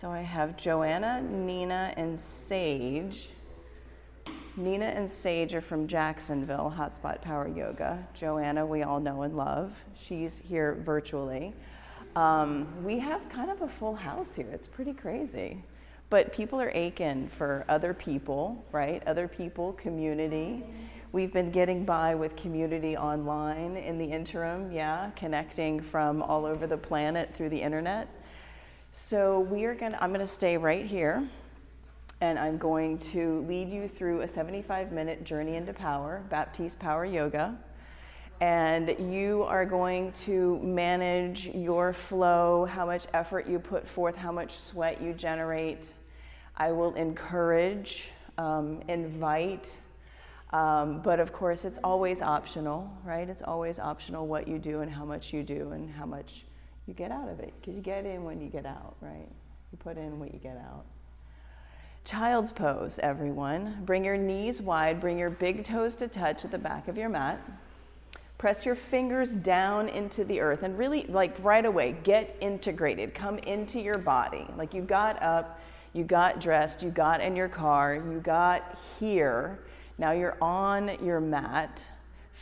So I have Joanna, Nina, and Sage. Nina and Sage are from Jacksonville, Hotspot Power Yoga. Joanna, we all know and love. She's here virtually. We have kind of a full house here. It's pretty crazy. But people are aching for other people, right? Other people, community. We've been getting by with community online in the interim, connecting from all over the planet through the internet. So I'm gonna stay right here, and I'm going to lead you through a 75-minute journey into power, Baptiste Power Yoga. And you are going to manage your flow, how much effort you put forth, how much sweat you generate. I will encourage, invite, but of course it's always optional, right? It's always optional what you do and how much you do and how much you get out of it, because you get in when you get out, right? You put in what you get out. Child's pose, everyone. Bring your knees wide, bring your big toes to touch at the back of your mat. Press your fingers down into the earth and really, like right away, get integrated. Come into your body. Like you got up, you got dressed, you got in your car, you got here. Now you're on your mat.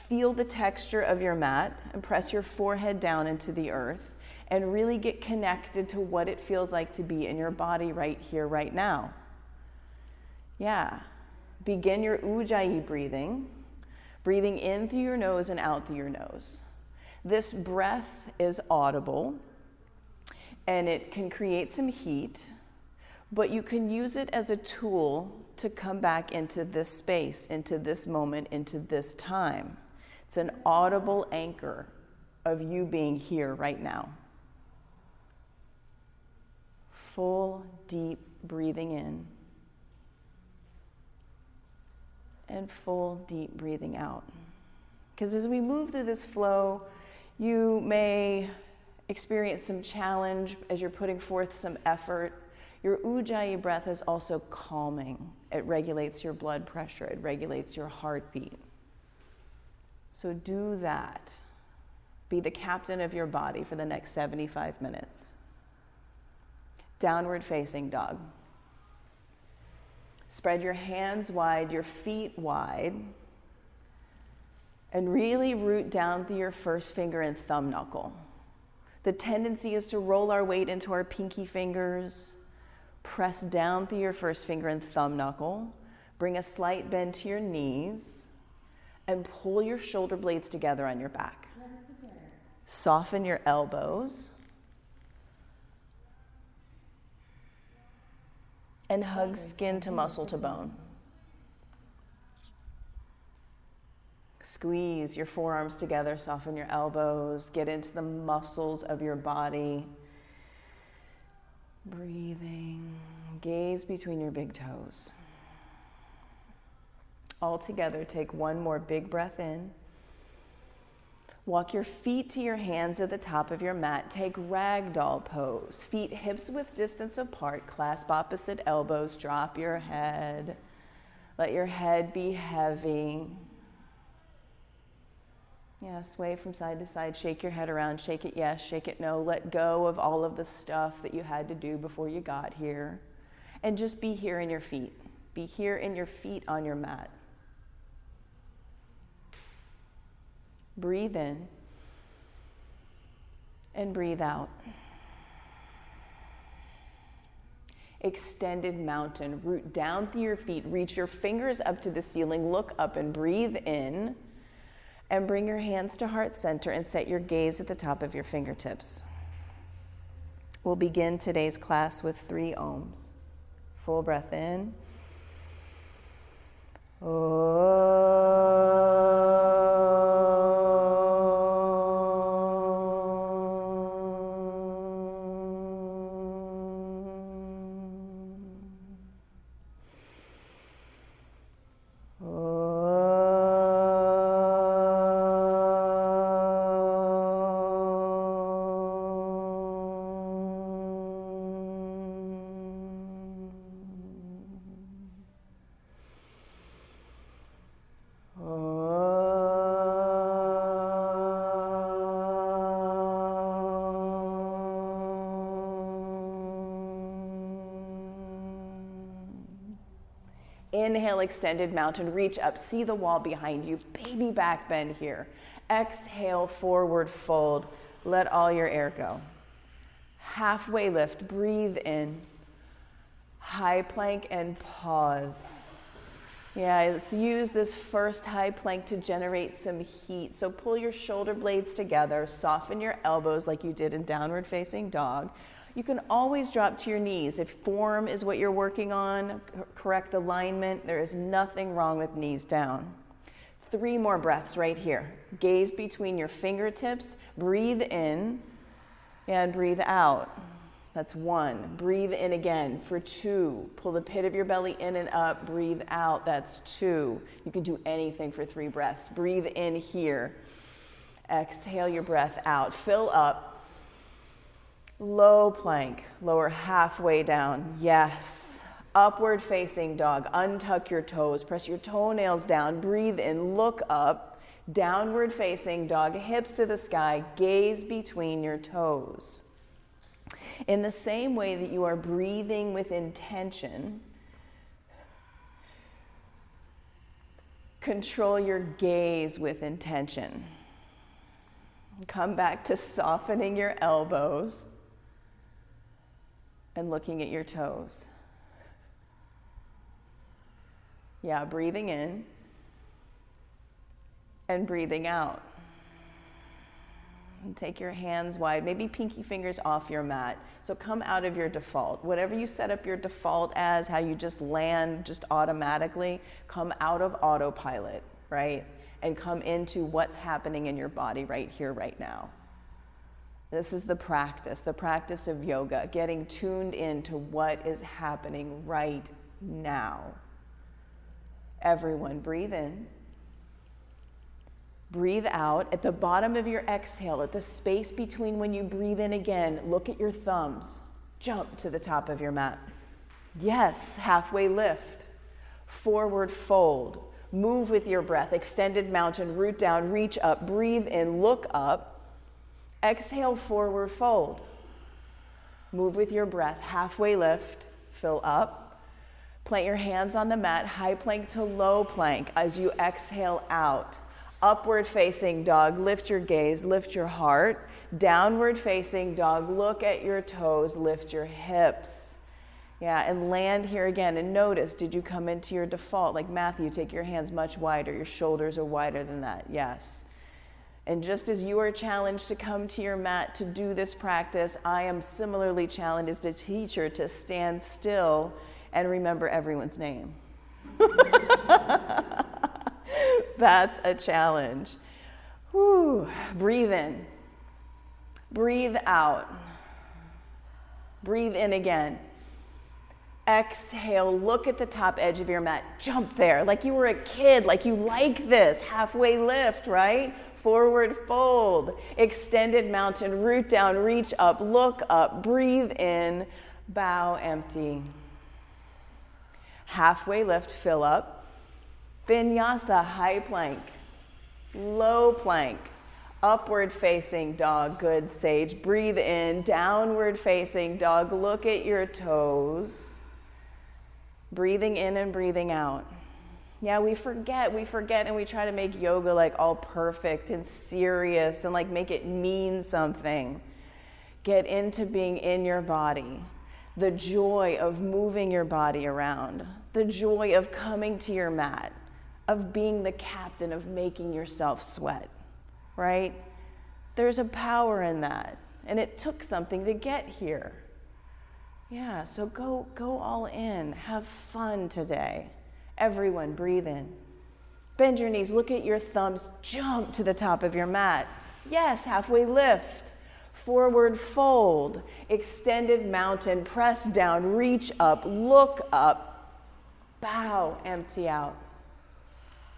Feel the texture of your mat and press your forehead down into the earth and really get connected to what it feels like to be in your body right here, right now. Yeah. Begin your Ujjayi breathing. Breathing in through your nose and out through your nose. This breath is audible and it can create some heat, but you can use it as a tool to come back into this space, into this moment, into this time. It's an audible anchor of you being here right now. Full, deep breathing in. And full, deep breathing out. Because as we move through this flow, you may experience some challenge as you're putting forth some effort. Your Ujjayi breath is also calming. It regulates your blood pressure. It regulates your heartbeat. So do that. Be the captain of your body for the next 75 minutes. Downward facing dog. Spread your hands wide, your feet wide, and really root down through your first finger and thumb knuckle. The tendency is to roll our weight into our pinky fingers, press down through your first finger and thumb knuckle, bring a slight bend to your knees, and pull your shoulder blades together on your back. Soften your elbows. And hug skin to muscle to bone. Squeeze your forearms together, soften your elbows, get into the muscles of your body. Breathing, gaze between your big toes. All together, take one more big breath in. Walk your feet to your hands at the top of your mat. Take ragdoll pose. Feet hips width distance apart. Clasp opposite elbows. Drop your head. Let your head be heavy. Yeah, sway from side to side. Shake your head around. Shake it yes, shake it no. Let go of all of the stuff that you had to do before you got here. And just be here in your feet. Be here in your feet on your mat. Breathe in and breathe out. Extended mountain. Root down through your feet. Reach your fingers up to the ceiling. Look up and breathe in. And bring your hands to heart center and set your gaze at the top of your fingertips. We'll begin today's class with 3 ohms. Full breath in. Oh. Inhale, extended mountain, reach up, see the wall behind you, baby back bend here. Exhale, forward fold, let all your air go. Halfway lift, breathe in, high plank and pause. Yeah, let's use this first high plank to generate some heat. So pull your shoulder blades together, soften your elbows like you did in downward facing dog. You can always drop to your knees. If form is what you're working on, correct alignment, there is nothing wrong with knees down. 3 more breaths right here. Gaze between your fingertips, breathe in and breathe out. That's 1. Breathe in again for 2. Pull the pit of your belly in and up, breathe out. That's 2. You can do anything for 3 breaths. Breathe in here. Exhale your breath out. Fill up. Low plank, lower halfway down. Yes. Upward facing dog. Untuck your toes. Press your toenails down. Breathe in. Look up. Downward facing dog. Hips to the sky. Gaze between your toes. In the same way that you are breathing with intention, control your gaze with intention. Come back to softening your elbows and looking at your toes. Yeah, breathing in and breathing out. And take your hands wide, maybe pinky fingers off your mat. So come out of your default. Whatever you set up your default as, how you just land just automatically, come out of autopilot, right? And come into what's happening in your body right here, right now. This is the practice of yoga, getting tuned into what is happening right now. Everyone, breathe in. Breathe out. At the bottom of your exhale, at the space between when you breathe in again, look at your thumbs. Jump to the top of your mat. Yes, halfway lift. Forward fold. Move with your breath. Extended mountain, root down, reach up, breathe in, look up. Exhale, forward fold. Move with your breath. Halfway lift, fill up. Plant your hands on the mat, high plank to low plank as you exhale out. Upward facing dog, lift your gaze, lift your heart. Downward facing dog, look at your toes, lift your hips. Yeah, and land here again. And notice, did you come into your default? Like Matthew, take your hands much wider. Your shoulders are wider than that. Yes. And just as you are challenged to come to your mat to do this practice, I am similarly challenged as a teacher to stand still and remember everyone's name. That's a challenge. Whew. Breathe in. Breathe out. Breathe in again. Exhale, look at the top edge of your mat. Jump there like you were a kid, like you like this. Halfway lift, right? Forward fold. Extended mountain, root down, reach up, look up, breathe in, bow, empty. Halfway lift, fill up. Vinyasa, high plank, low plank, upward facing dog, good sage. Breathe in, downward facing dog, look at your toes. Breathing in and breathing out. Yeah, we forget and we try to make yoga like all perfect and serious and like make it mean something. Get into being in your body. The joy of moving your body around. The joy of coming to your mat. Of being the captain, of making yourself sweat, right? There's a power in that. And it took something to get here. Yeah, so go all in. Have fun today. Everyone, breathe in. Bend your knees, look at your thumbs, jump to the top of your mat. Yes, halfway lift. Forward fold. Extended mountain, press down, reach up, look up. Bow, empty out.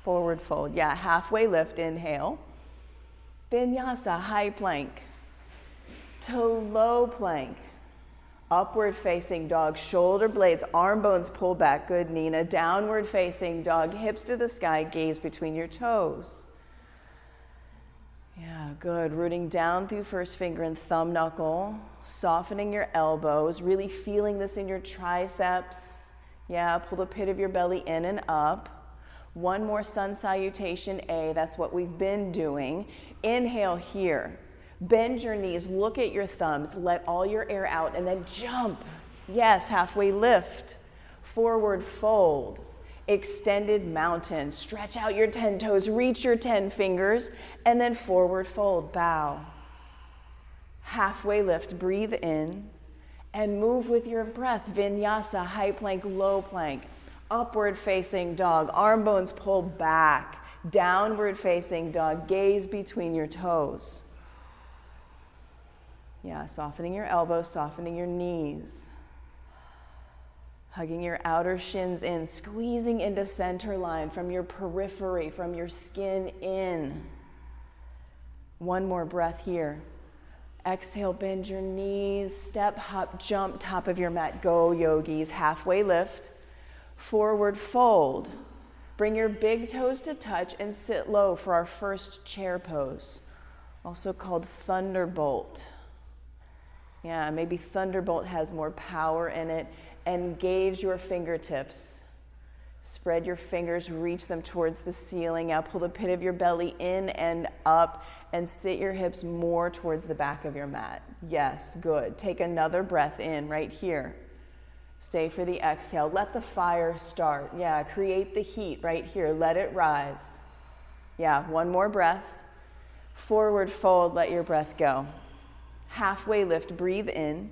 Forward fold. Yeah, halfway lift, inhale. Vinyasa, high plank. To low plank. Upward facing dog, shoulder blades, arm bones pull back. Good, Nina. Downward facing dog, hips to the sky, gaze between your toes. Yeah, good. Rooting down through first finger and thumb knuckle. Softening your elbows, really feeling this in your triceps. Yeah, pull the pit of your belly in and up. One more sun salutation A. That's what we've been doing. Inhale here. Bend your knees, look at your thumbs, let all your air out, and then jump. Yes, halfway lift. Forward fold. Extended mountain. Stretch out your 10 toes, reach your 10 fingers, and then forward fold, bow. Halfway lift, breathe in, and move with your breath. Vinyasa, high plank, low plank. Upward facing dog, arm bones pull back. Downward facing dog, gaze between your toes. Yeah, softening your elbows, softening your knees. Hugging your outer shins in, squeezing into center line from your periphery, from your skin in. One more breath here. Exhale, bend your knees, step, hop, jump, top of your mat. Go, yogis, halfway lift. Forward fold. Bring your big toes to touch and sit low for our first chair pose, also called thunderbolt. Yeah, maybe thunderbolt has more power in it. Engage your fingertips. Spread your fingers, reach them towards the ceiling. Now pull the pit of your belly in and up and sit your hips more towards the back of your mat. Yes, good. Take another breath in right here. Stay for the exhale. Let the fire start. Yeah, create the heat right here. Let it rise. Yeah, one more breath. Forward fold, let your breath go. Halfway lift, breathe in.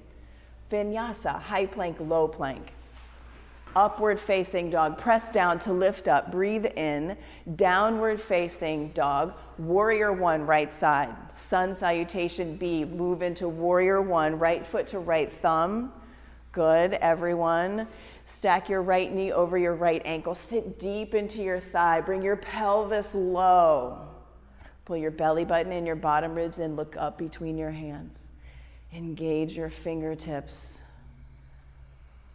Vinyasa, high plank, low plank. Upward facing dog, press down to lift up, breathe in. Downward facing dog, warrior one, right side. Sun salutation B, move into warrior one, right foot to right thumb. Good, everyone. Stack your right knee over your right ankle. Sit deep into your thigh. Bring your pelvis low. Pull your belly button and your bottom ribs in. Look up between your hands. Engage your fingertips.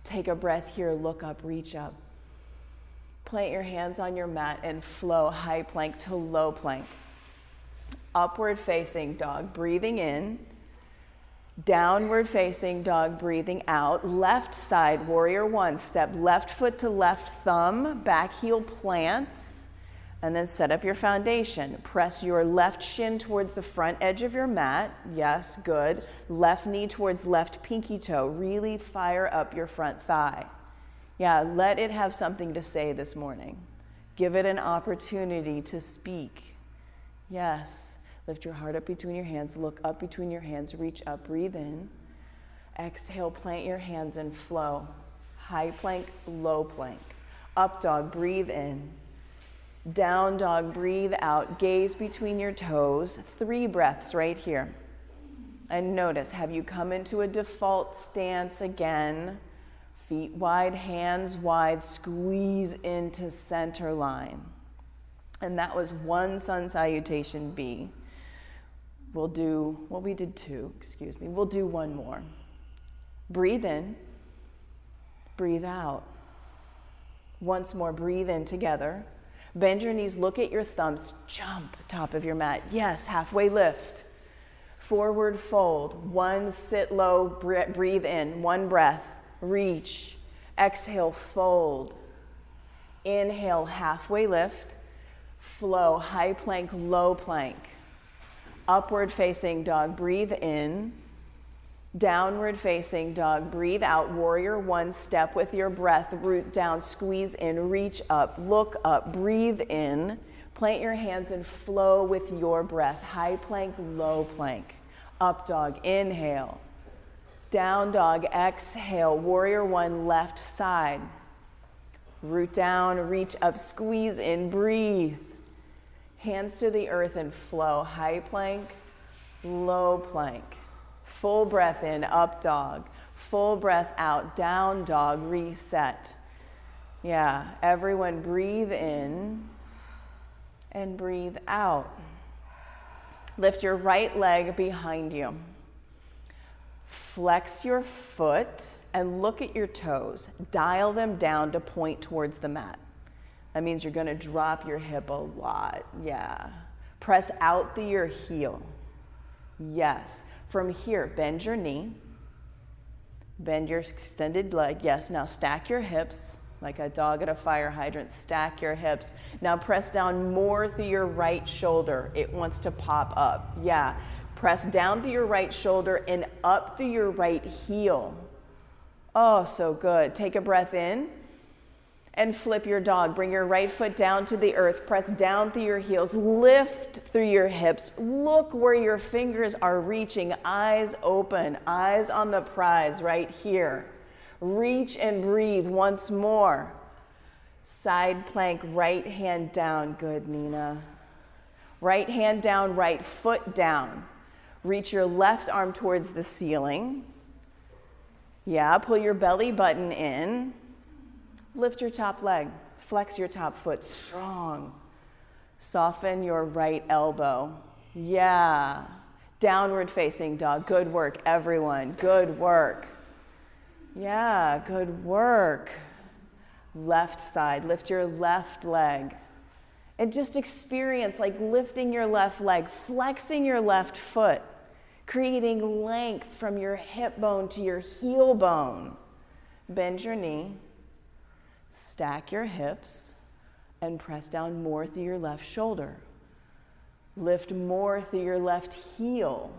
Take a breath here. Look up, reach up. Plant your hands on your mat and flow high plank to low plank. Upward facing dog, breathing in. Downward facing dog, breathing out. Left side, warrior one. Step left foot to left thumb, back heel plants, and then set up your foundation. Press your left shin towards the front edge of your mat. Yes, good. Left knee towards left pinky toe. Really fire up your front thigh. Yeah, let it have something to say this morning. Give it an opportunity to speak. Yes. Lift your heart up between your hands, look up between your hands, reach up, breathe in. Exhale, plant your hands and flow. High plank, low plank. Up dog, breathe in. Down dog, breathe out. Gaze between your toes. 3 breaths right here. And notice, have you come into a default stance again? Feet wide, hands wide, squeeze into center line. And that was one sun salutation B. We'll do, well, we did 2, excuse me. We'll do one more. Breathe in, breathe out. Once more, breathe in together. Bend your knees, look at your thumbs, jump top of your mat. Yes, halfway lift. Forward fold. 1, sit low, breathe in. 1 breath, reach. Exhale, fold. Inhale, halfway lift. Flow, high plank, low plank. Upward facing dog, breathe in. Downward facing dog, breathe out. Warrior one, step with your breath, root down, squeeze in, reach up, look up, breathe in. Plant your hands and flow with your breath. High plank, low plank. Up dog, inhale. Down dog, exhale. Warrior one, left side. Root down, reach up, squeeze in, breathe. Hands to the earth and flow. High plank, low plank. Full breath in, up dog. Full breath out, down dog, reset. Yeah, everyone breathe in and breathe out. Lift your right leg behind you. Flex your foot and look at your toes. Dial them down to point towards the mat. That means you're going to drop your hip a lot. Yeah. Press out your heel. Yes. From here, bend your knee. Bend your extended leg. Yes. Now stack your hips. like a dog at a fire hydrant. Stack your hips. Now press down more through your right shoulder. It wants to pop up. Yeah. Press down through your right shoulder and up through your right heel. Oh, so good. Take a breath in and flip your dog. Bring your right foot down to the earth. Press down through your heels. Lift through your hips. Look where your fingers are reaching. Eyes open. Eyes on the prize right here. Reach and breathe once more. Side plank, right hand down. Good, Nina. Right hand down, right foot down. Reach your left arm towards the ceiling. Yeah, pull your belly button in. Lift your top leg. Flex your top foot. Strong. Soften your right elbow. Yeah. Downward facing dog. Good work, everyone. Good work. Yeah, good work. Left side, lift your left leg. And just experience like lifting your left leg, flexing your left foot, creating length from your hip bone to your heel bone. Bend your knee, stack your hips, and press down more through your left shoulder. Lift more through your left heel.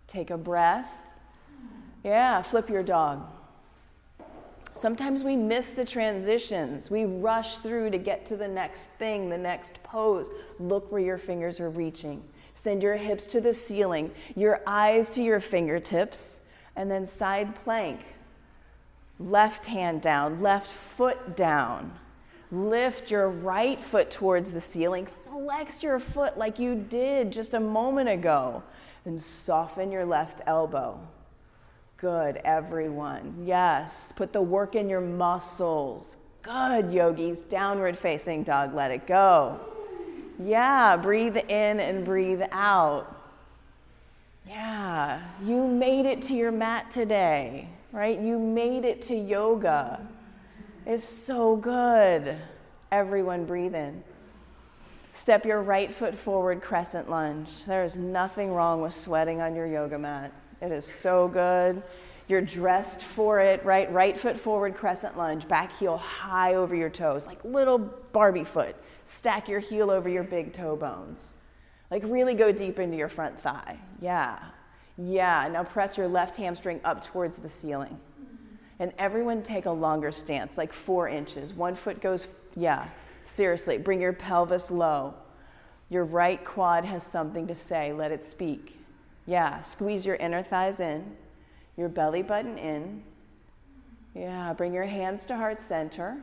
Take a breath. Yeah, flip your dog. Sometimes we miss the transitions. We rush through to get to the next thing, the next pose. Look where your fingers are reaching. Send your hips to the ceiling, your eyes to your fingertips, and then side plank. Left hand down, left foot down. Lift your right foot towards the ceiling. Flex your foot like you did just a moment ago. And soften your left elbow. Good, everyone. Yes, put the work in your muscles. Good, yogis. Downward facing dog, let it go. Yeah, breathe in and breathe out. Yeah, you made it to your mat today, right? You made it to yoga. It's so good. Everyone breathe in. Step your right foot forward, crescent lunge. There is nothing wrong with sweating on your yoga mat. It is so good. You're dressed for it, right? Right foot forward, crescent lunge. Back heel high over your toes, like little Barbie foot. Stack your heel over your big toe bones. Like really go deep into your front thigh. Yeah. Yeah. Now press your left hamstring up towards the ceiling. And everyone take a longer stance, like 4 inches. One foot goes, yeah. Seriously, bring your pelvis low. Your right quad has something to say. Let it speak. Yeah, squeeze your inner thighs in, your belly button in. Yeah, bring your hands to heart center.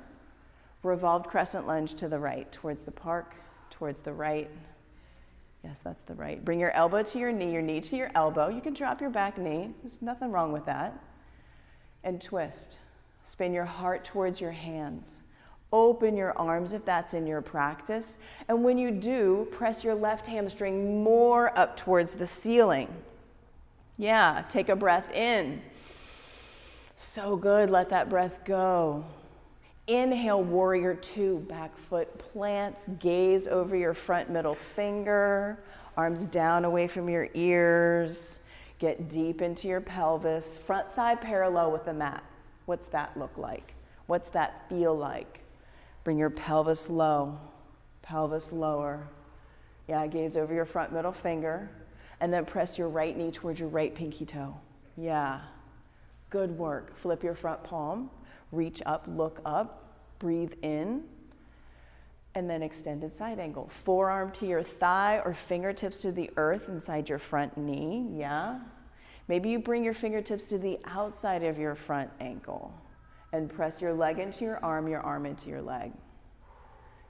Revolved crescent lunge to the right, towards the park, towards the right. Yes, that's the right. Bring your elbow to your knee to your elbow. You can drop your back knee. There's nothing wrong with that. And twist. Spin your heart towards your hands. Open your arms if that's in your practice. And when you do, press your left hamstring more up towards the ceiling. Yeah, take a breath in. So good, let that breath go. Inhale, warrior 2, back foot plants, gaze over your front middle finger, arms down away from your ears. Get deep into your pelvis, front thigh parallel with the mat. What's that look like? What's that feel like? Bring your pelvis low, pelvis lower. Yeah, gaze over your front middle finger, and then press your right knee towards your right pinky toe. Yeah, good work. Flip your front palm, reach up, look up, breathe in, and then extended side angle. Forearm to your thigh or fingertips to the earth inside your front knee, yeah. Maybe you bring your fingertips to the outside of your front ankle. And press your leg into your arm into your leg.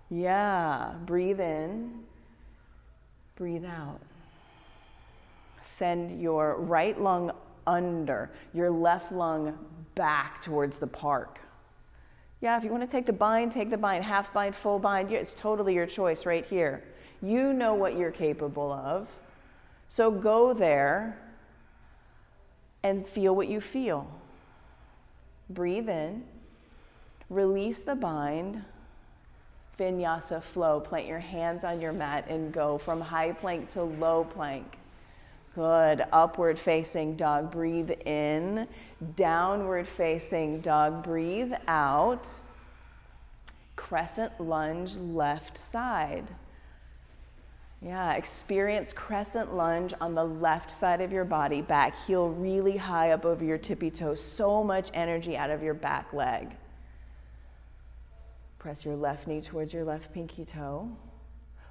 Yeah, breathe in, breathe out. Send your right lung under, your left lung back towards the park. Yeah, if you want to take the bind, half bind, full bind. It's totally your choice right here. You know what you're capable of. So go there and feel what you feel. Breathe in, release the bind, vinyasa flow. Plant your hands on your mat and go from high plank to low plank. Good, upward facing dog, breathe in, downward facing dog, breathe out. crescent lunge left side. Yeah, experience crescent lunge on the left side of your body, back heel really high up over your tippy toes, so much energy out of your back leg. Press your left knee towards your left pinky toe.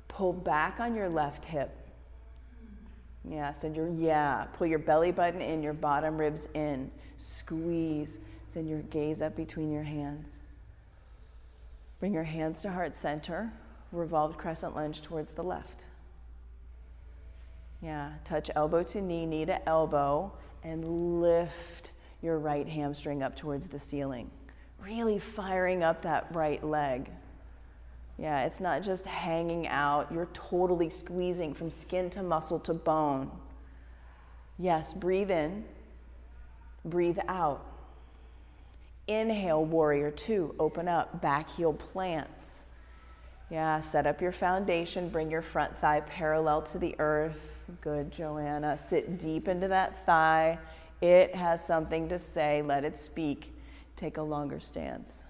Pull back on your left hip. Yeah, pull your belly button in, your bottom ribs in. Squeeze, send your gaze up between your hands. Bring your hands to heart center, revolved crescent lunge towards the left. Yeah, touch elbow to knee, knee to elbow, and lift your right hamstring up towards the ceiling. Really firing up that right leg. Yeah, it's not just hanging out. You're totally squeezing from skin to muscle to bone. Yes, breathe in, breathe out. Inhale, warrior two, open up, back heel plants. Yeah, set up your foundation, bring your front thigh parallel to the earth. Good, Joanna. Sit deep into that thigh. It has something to say, let it speak. Take a longer stance.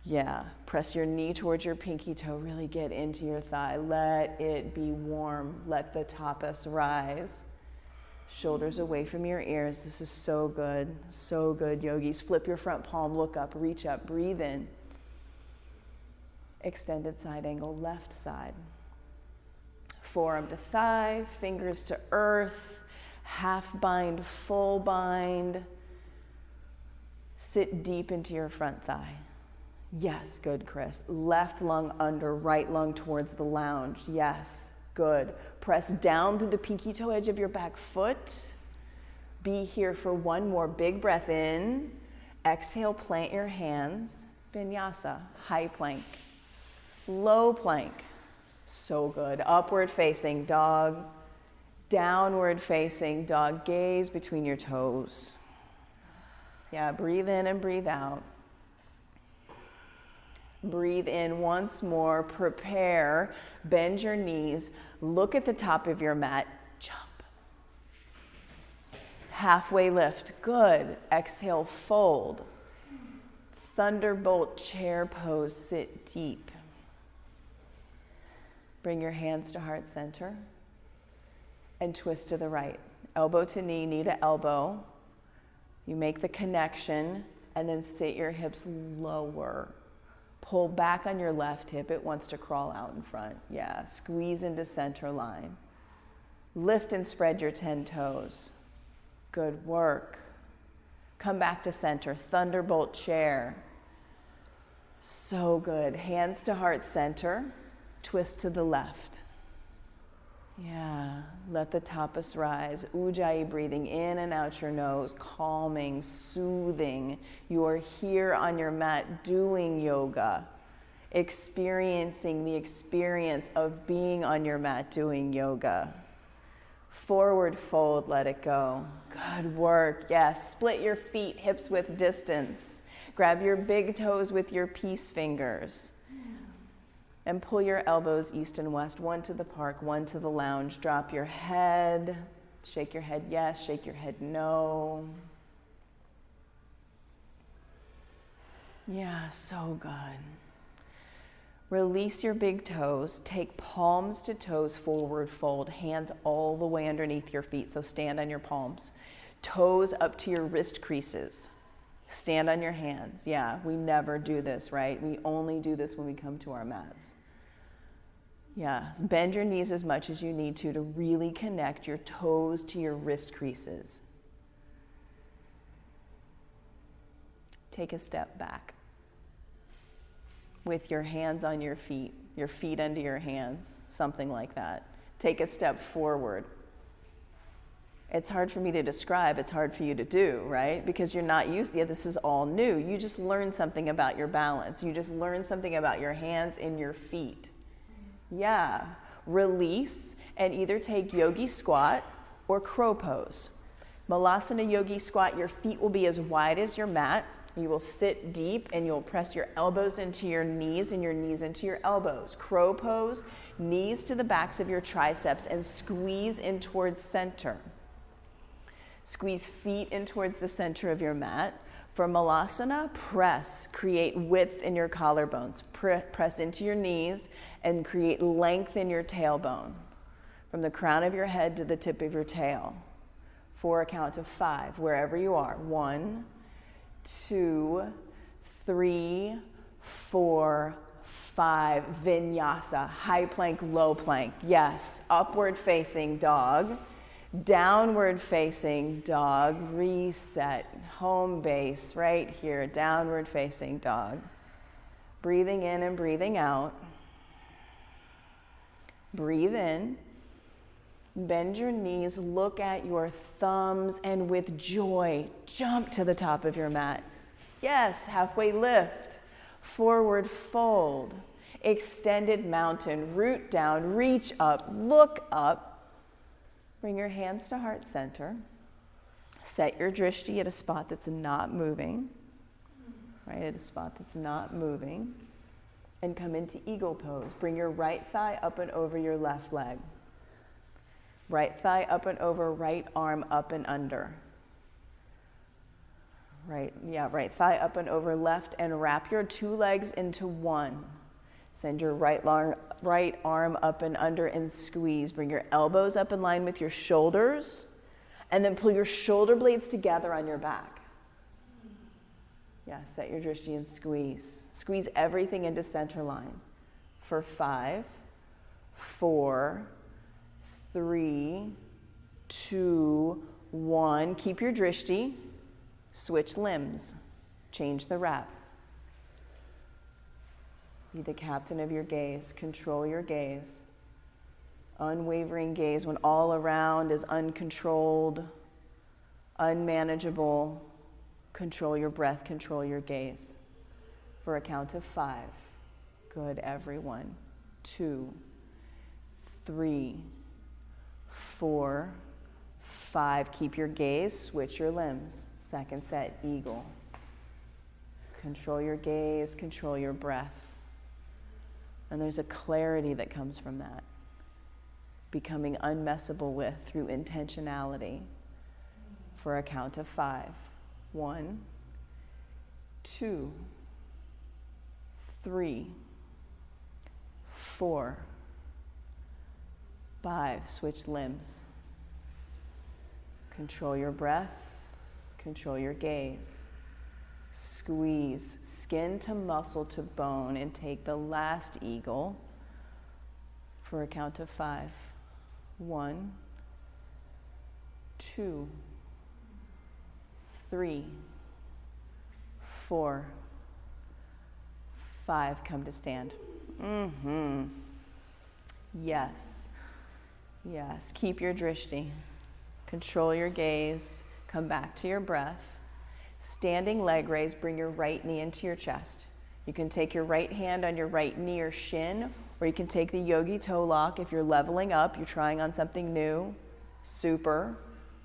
Yeah, press your knee towards your pinky toe, really get into your thigh. Let it be warm, let the tapas rise. Shoulders away from your ears. This is so good, yogis. Flip your front palm, look up, reach up, breathe in. Extended side angle, left side. Forearm to thigh, fingers to earth, half bind, full bind. Sit deep into your front thigh. Yes, good, Chris. Left lung under, right lung towards the lounge. Yes, good. Press down through the pinky toe edge of your back foot. Be here for one more big breath in. Exhale, plant your hands. Vinyasa, high plank. Low plank. So good. Upward facing dog. Downward facing dog. Gaze between your toes. Yeah, breathe in and breathe out. Breathe in once more, prepare, bend your knees, look at the top of your mat, jump. Halfway lift, good. Exhale, fold. Thunderbolt chair pose, sit deep. Bring your hands to heart center and twist to the right. Elbow to knee, knee to elbow. You make the connection and then sit your hips lower. Pull back on your left hip. It wants to crawl out in front. Yeah, squeeze into center line. Lift and spread your 10 toes. Good work. Come back to center. Thunderbolt chair. So good. Hands to heart center. Twist to the left. Yeah, let the tapas rise. Ujjayi breathing in and out your nose, calming, soothing. You are here on your mat doing yoga, experiencing the experience of being on your mat doing yoga. Forward fold, let it go. Good work. Yes, split your feet, hips width distance. Grab your big toes with your peace fingers. And pull your elbows east and west, one to the park, one to the lounge. Drop your head, shake your head yes, shake your head no. Yeah, so good. Release your big toes, take palms to toes, forward fold, hands all the way underneath your feet, so stand on your palms. Toes up to your wrist creases. Stand on your hands. Yeah, we never do this, right? We only do this when we come to our mats. Yeah, bend your knees as much as you need to really connect your toes to your wrist creases. Take a step back with your hands on your feet under your hands, something like that. Take a step forward. It's hard for me to describe, it's hard for you to do, right? Because you're not used to this is all new. You just learned something about your balance. You just learned something about your hands and your feet. Yeah, release and either take yogi squat or crow pose. Malasana yogi squat, your feet will be as wide as your mat. You will sit deep and you'll press your elbows into your knees and your knees into your elbows. Crow pose, knees to the backs of your triceps and squeeze in towards center. Squeeze feet in towards the center of your mat. For Malasana, press, create width in your collarbones. Press into your knees and create length in your tailbone from the crown of your head to the tip of your tail. For a count of 5, wherever you are. 1, 2, 3, 4, 5. Vinyasa, high plank, low plank. Yes, upward facing dog. Downward facing dog, reset, home base right here, downward facing dog. Breathing in and breathing out. Breathe in, bend your knees, look at your thumbs, and with joy, jump to the top of your mat. Yes, halfway lift, forward fold, extended mountain, root down, reach up, look up. Bring your hands to heart center. Set your drishti at a spot that's not moving, right? At a spot that's not moving. And come into eagle pose. Bring your right thigh up and over your left leg. Right thigh up and over, right arm up and under. Right thigh up and over left, and wrap your 2 legs into one. Send your right arm up and under and squeeze. Bring your elbows up in line with your shoulders, and then pull your shoulder blades together on your back. Yeah, set your drishti and squeeze. Squeeze everything into center line. For 5, 4, 3, 2, 1. Keep your drishti. Switch limbs. Change the wrap. Be the captain of your gaze. Control your gaze. Unwavering gaze when all around is uncontrolled, unmanageable. Control your breath, control your gaze. For a count of 5. Good, everyone. 2, 3, 4, 5. Keep your gaze, switch your limbs. Second set, eagle. Control your gaze, control your breath. And there's a clarity that comes from that. Becoming unmessable with through intentionality. For a count of 5. 1, 2, 3, 4, 5. Switch limbs. Control your breath. Control your gaze. Squeeze skin to muscle to bone and take the last eagle for a count of 5. 1, 2, 3, 4, 5. Come to stand. Yes. Yes. Keep your drishti. Control your gaze. Come back to your breath. Standing leg raise, bring your right knee into your chest. You can take your right hand on your right knee or shin, or you can take the yogi toe lock if you're leveling up, you're trying on something new. Super.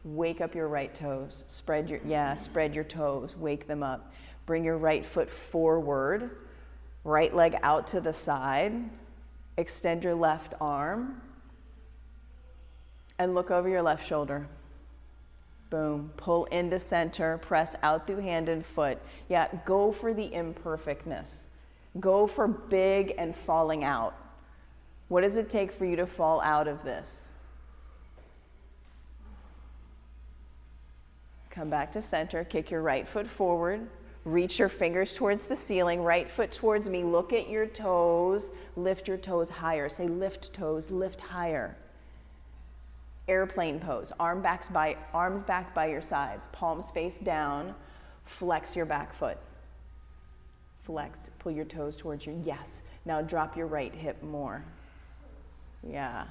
Wake up your right toes. Spread your toes. Wake them up. Bring your right foot forward. Right leg out to the side. Extend your left arm. And look over your left shoulder. Boom. Pull into center. Press out through hand and foot. Yeah, go for the imperfectness. Go for big and falling out. What does it take for you to fall out of this? Come back to center. Kick your right foot forward. Reach your fingers towards the ceiling. Right foot towards me. Look at your toes. Lift your toes higher. Say lift toes, lift higher. Airplane pose. Arms back by your sides. Palms face down. Flex your back foot. Flex. Pull your toes towards you. Yes. Now drop your right hip more. Yeah.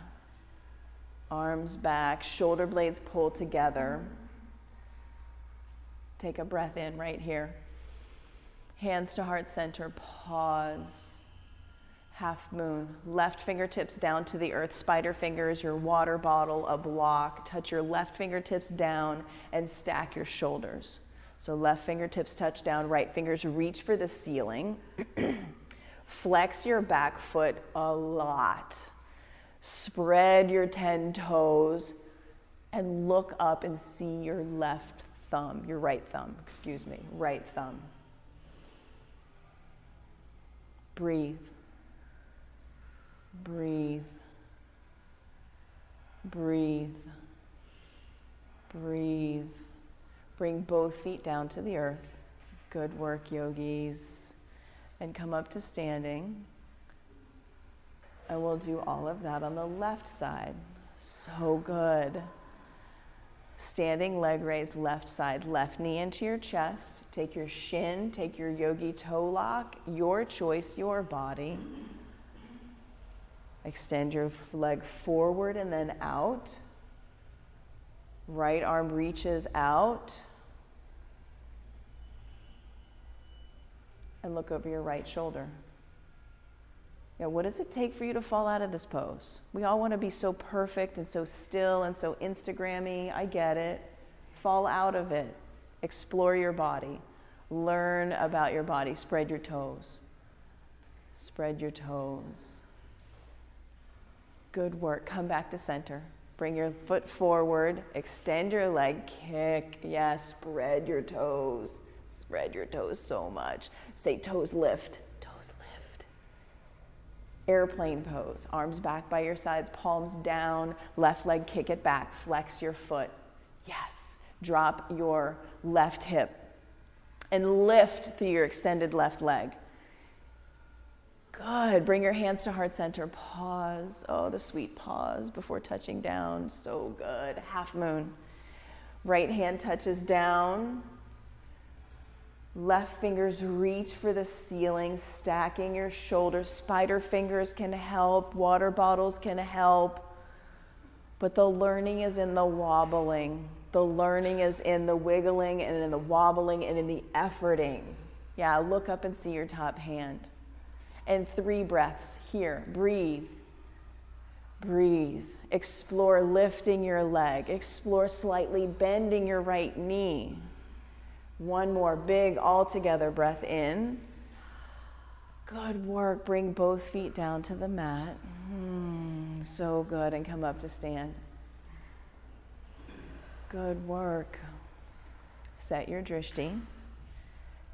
Arms back. Shoulder blades pull together. Take a breath in right here. Hands to heart center. Pause. Half moon. Left fingertips down to the earth. Spider fingers, your water bottle, a block. Touch your left fingertips down and stack your shoulders. So left fingertips touch down, right fingers reach for the ceiling. Flex your back foot a lot. Spread your 10 toes and look up and see your left thumb, your right thumb, right thumb. Breathe. Breathe. Breathe. Breathe. Bring both feet down to the earth. Good work, yogis. And come up to standing. And we'll do all of that on the left side. So good. Standing leg raise, left side, left knee into your chest. Take your shin, take your yogi toe lock, your choice, your body. Extend your leg forward and then out. Right arm reaches out. And look over your right shoulder. Yeah, what does it take for you to fall out of this pose? We all want to be so perfect and so still and so Instagrammy. I get it. Fall out of it. Explore your body. Learn about your body. Spread your toes. Spread your toes. Good work. Come back to center. Bring your foot forward. Extend your leg. Kick. Yeah, spread your toes. Spread your toes so much. Say toes lift. Airplane pose, arms back by your sides, palms down, left leg, kick it back, flex your foot. Yes, drop your left hip and lift through your extended left leg. Good, bring your hands to heart center, pause. Oh, the sweet pause before touching down, so good. Half moon. Right hand touches down. Left fingers reach for the ceiling, stacking your shoulders. Spider fingers can help, water bottles can help. But the learning is in the wobbling. The learning is in the wiggling and in the wobbling and in the efforting. Yeah, look up and see your top hand. And 3 breaths here. Breathe. Breathe. Explore lifting your leg. Explore slightly bending your right knee. One more big all together breath in. Good work. Bring both feet down to the mat. So good. And come up to stand. Good work. Set your drishti.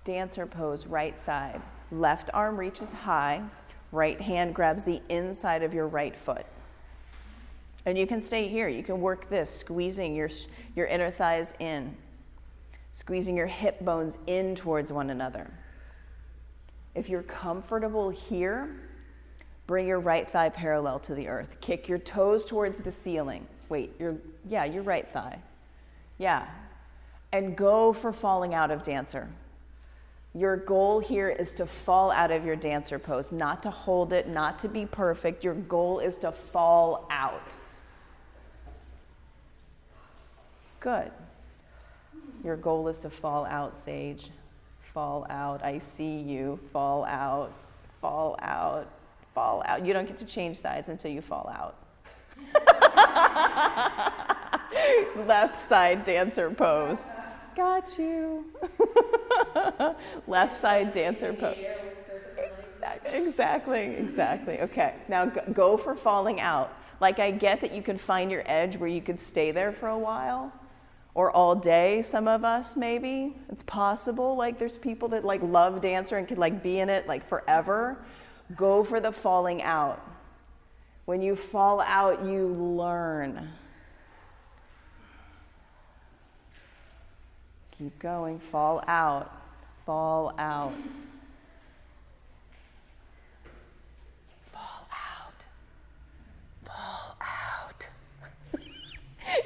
Dancer pose, right side. Left arm reaches high. Right hand grabs the inside of your right foot. And you can stay here. You can work this, squeezing your inner thighs in. Squeezing your hip bones in towards one another. If you're comfortable here, bring your right thigh parallel to the earth. Kick your toes towards the ceiling. Wait, your right thigh. Yeah. And go for falling out of dancer. Your goal here is to fall out of your dancer pose, not to hold it, not to be perfect. Your goal is to fall out. Good. Your goal is to fall out, Sage. Fall out. I see you. Fall out. Fall out. Fall out. You don't get to change sides until you fall out. Left side dancer pose. Got you. Left side dancer pose. Exactly. Okay, now go for falling out. Like, I get that you can find your edge where you could stay there for a while. Or all day, some of us maybe. It's possible. Like, there's people that like love dancer and could like be in it like forever. Go for the falling out. When you fall out, you learn. Keep going. Fall out. Fall out. Fall out. Fall out.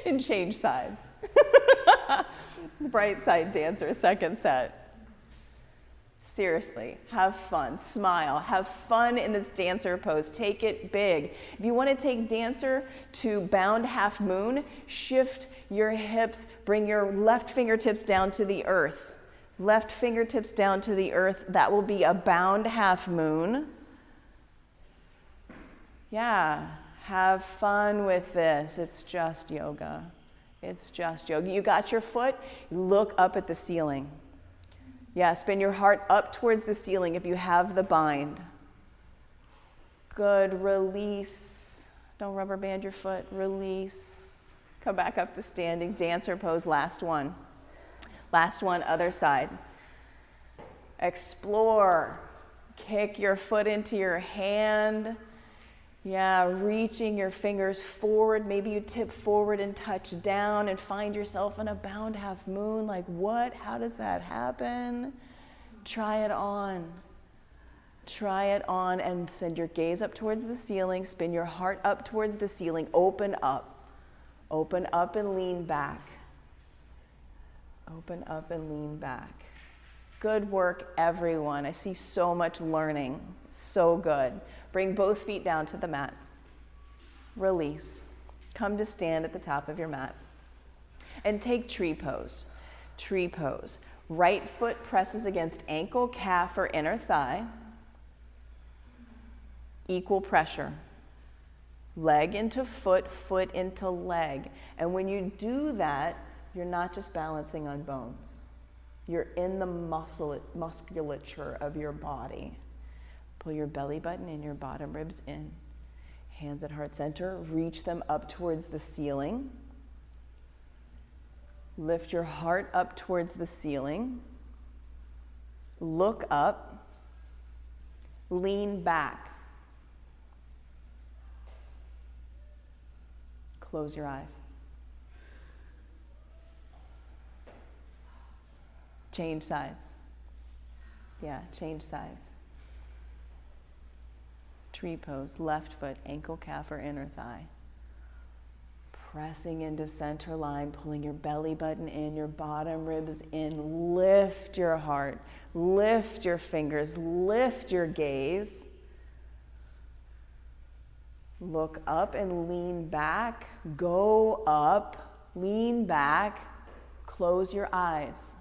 And change sides. Right side dancer, second set. Seriously, have fun, smile, have fun in this dancer pose. Take it big. If you want to take dancer to bound half moon, shift your hips, bring your left fingertips down to the earth. Left fingertips down to the earth. That will be a bound half moon. Yeah, have fun with this. It's just yoga. It's just yoga. You got your foot, look up at the ceiling. Yeah, spin your heart up towards the ceiling if you have the bind. Good, release. Don't rubber band your foot, release. Come back up to standing, dancer pose, last one. Last one, other side. Explore. Kick your foot into your hand. Yeah, reaching your fingers forward. Maybe you tip forward and touch down and find yourself in a bound half moon. Like, what? How does that happen? Try it on. Try it on and send your gaze up towards the ceiling. Spin your heart up towards the ceiling. Open up. Open up and lean back. Open up and lean back. Good work, everyone. I see so much learning. So good. Bring both feet down to the mat. Release. Come to stand at the top of your mat. And take tree pose. Tree pose. Right foot presses against ankle, calf, or inner thigh. Equal pressure. Leg into foot, foot into leg. And when you do that, you're not just balancing on bones. You're in the musculature of your body. Pull your belly button and your bottom ribs in. Hands at heart center. Reach them up towards the ceiling. Lift your heart up towards the ceiling. Look up. Lean back. Close your eyes. Change sides. Yeah, change sides. Tree pose, left foot, ankle, calf, or inner thigh. Pressing into center line, pulling your belly button in, your bottom ribs in. Lift your heart, lift your fingers, lift your gaze. Look up and lean back. Go up, lean back, close your eyes.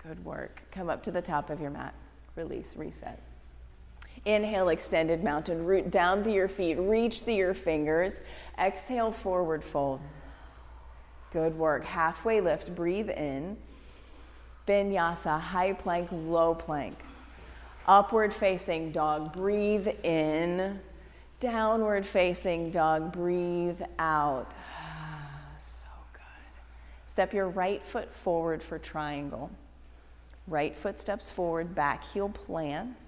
Good work. Come up to the top of your mat. Release, reset. Inhale, extended mountain. Root down through your feet. Reach through your fingers. Exhale, forward fold. Good work. Halfway lift. Breathe in. Vinyasa, high plank, low plank. Upward facing dog. Breathe in. Downward facing dog. Breathe out. So good. Step your right foot forward for triangle. Right foot steps forward, back heel plants.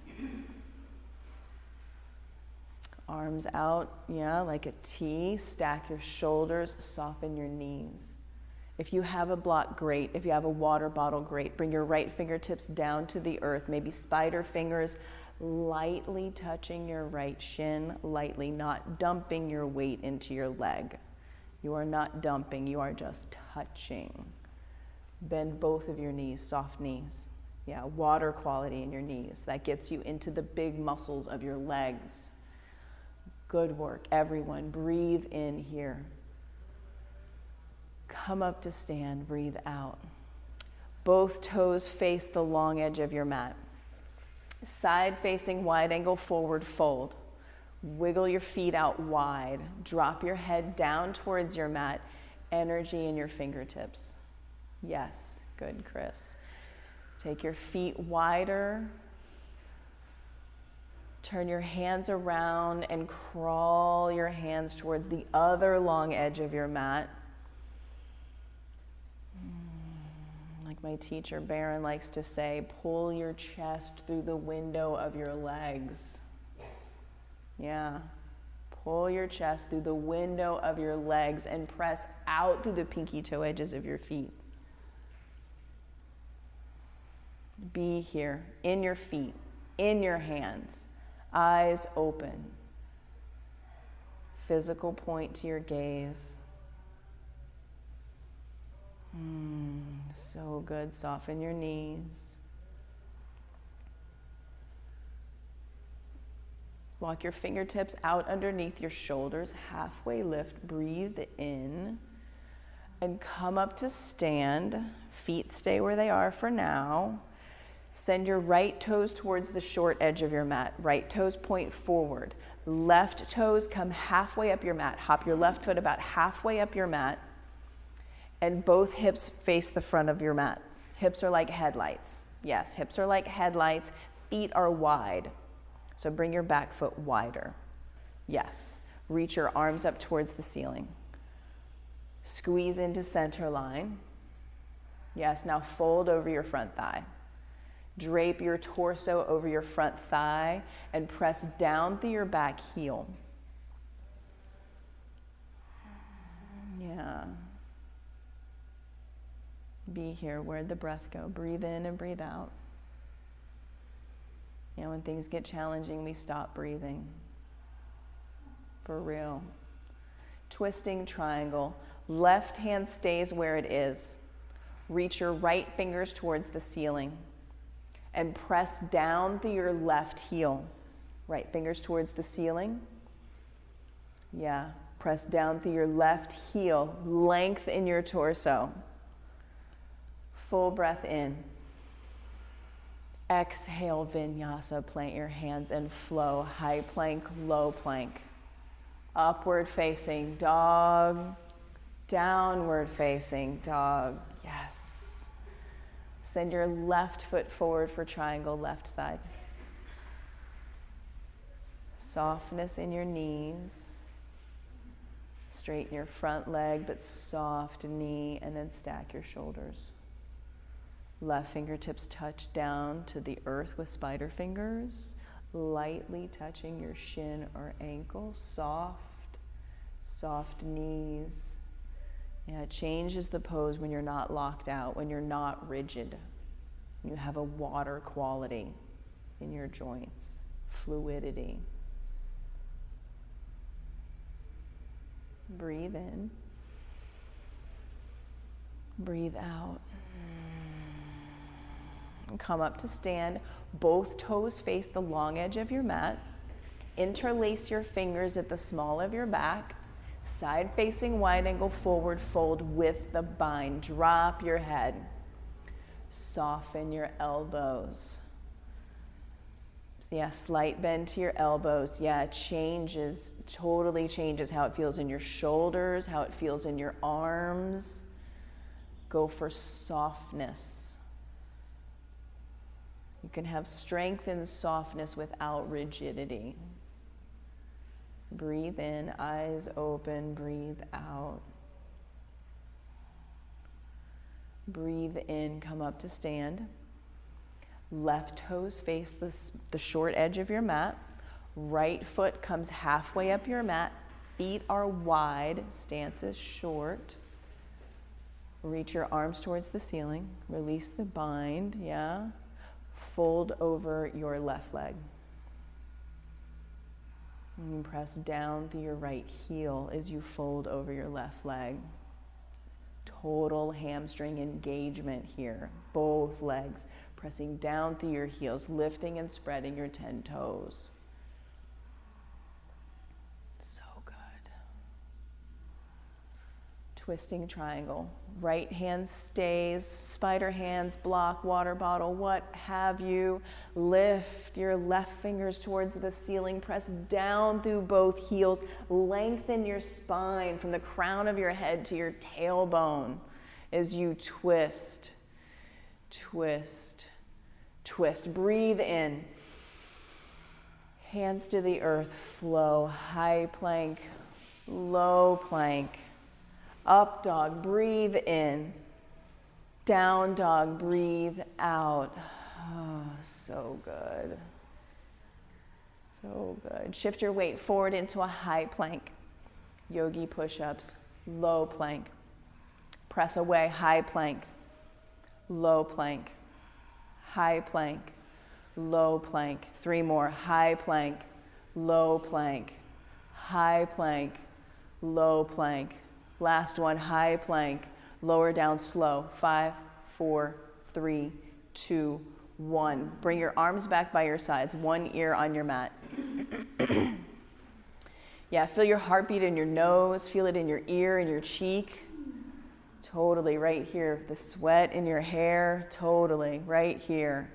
Arms out, yeah, like a T. Stack your shoulders, soften your knees. If you have a block, great. If you have a water bottle, great. Bring your right fingertips down to the earth, maybe spider fingers, lightly touching your right shin, lightly, not dumping your weight into your leg. You are not dumping, you are just touching. Bend both of your knees, soft knees. Yeah, water quality in your knees. That gets you into the big muscles of your legs. Good work, everyone. Breathe in here. Come up to stand, breathe out. Both toes face the long edge of your mat. Side facing wide angle forward fold. Wiggle your feet out wide. Drop your head down towards your mat. Energy in your fingertips. Yes, good, Chris. Take your feet wider. Turn your hands around and crawl your hands towards the other long edge of your mat. Like my teacher Baron likes to say, pull your chest through the window of your legs. Yeah. Pull your chest through the window of your legs and press out through the pinky toe edges of your feet. Be here, in your feet, in your hands, eyes open. Physical point to your gaze. So good. Soften your knees. Walk your fingertips out underneath your shoulders. Halfway lift. Breathe in. And come up to stand. Feet stay where they are for now. Send your right toes towards the short edge of your mat. Right toes point forward. Left toes come halfway up your mat. Hop your left foot about halfway up your mat. And both hips face the front of your mat. Hips are like headlights. Yes, hips are like headlights. Feet are wide. So bring your back foot wider. Yes. Reach your arms up towards the ceiling. Squeeze into center line. Yes, now fold over your front thigh. Drape your torso over your front thigh and press down through your back heel. Yeah. Be here. Where'd the breath go? Breathe in and breathe out. Yeah, when things get challenging, we stop breathing. For real. Twisting triangle. Left hand stays where it is. Reach your right fingers towards the ceiling and press down through your left heel. Right fingers towards the ceiling. Yeah, press down through your left heel. Lengthen your torso. Full breath in. Exhale, vinyasa. Plant your hands and flow. High plank, low plank. Upward facing dog. Downward facing dog. Yes. Send your left foot forward for triangle, left side. Softness in your knees. Straighten your front leg, but soft knee, and then stack your shoulders. Left fingertips touch down to the earth with spider fingers, lightly touching your shin or ankle. Soft knees. Yeah, it changes the pose when you're not locked out, when you're not rigid. You have a water quality in your joints, fluidity. Breathe in. Breathe out. And come up to stand. Both toes face the long edge of your mat. Interlace your fingers at the small of your back. Side facing wide angle forward fold with the bind. Drop your head. Soften your elbows. Yeah, slight bend to your elbows. Yeah, it changes, totally changes how it feels in your shoulders, how it feels in your arms. Go for softness. You can have strength and softness without rigidity. Breathe in, eyes open, breathe out. Breathe in, come up to stand. Left toes face the short edge of your mat. Right foot comes halfway up your mat. Feet are wide, stance is short. Reach your arms towards the ceiling. Release the bind, yeah. Fold over your left leg. And press down through your right heel as you fold over your left leg. Total hamstring engagement here. Both legs pressing down through your heels, lifting and spreading your 10 toes. So good. Twisting triangle. Right hand stays, spider hands, block, water bottle, what have you. Lift your left fingers towards the ceiling. Press down through both heels. Lengthen your spine from the crown of your head to your tailbone as you twist, twist, twist. Breathe in. Hands to the earth, flow. High plank, low plank. Up dog, breathe in. Down dog, breathe out. Oh, so good. So good. Shift your weight forward into a high plank. Yogi push-ups, low plank. Press away, high plank, low plank, high plank, low plank. 3 more, high plank, low plank, high plank, low plank. Last one, high plank, lower down slow. 5, 4, 3, 2, 1. Bring your arms back by your sides, one ear on your mat. Yeah, feel your heartbeat in your nose, feel it in your ear, in your cheek. Totally, right here. The sweat in your hair, totally, right here.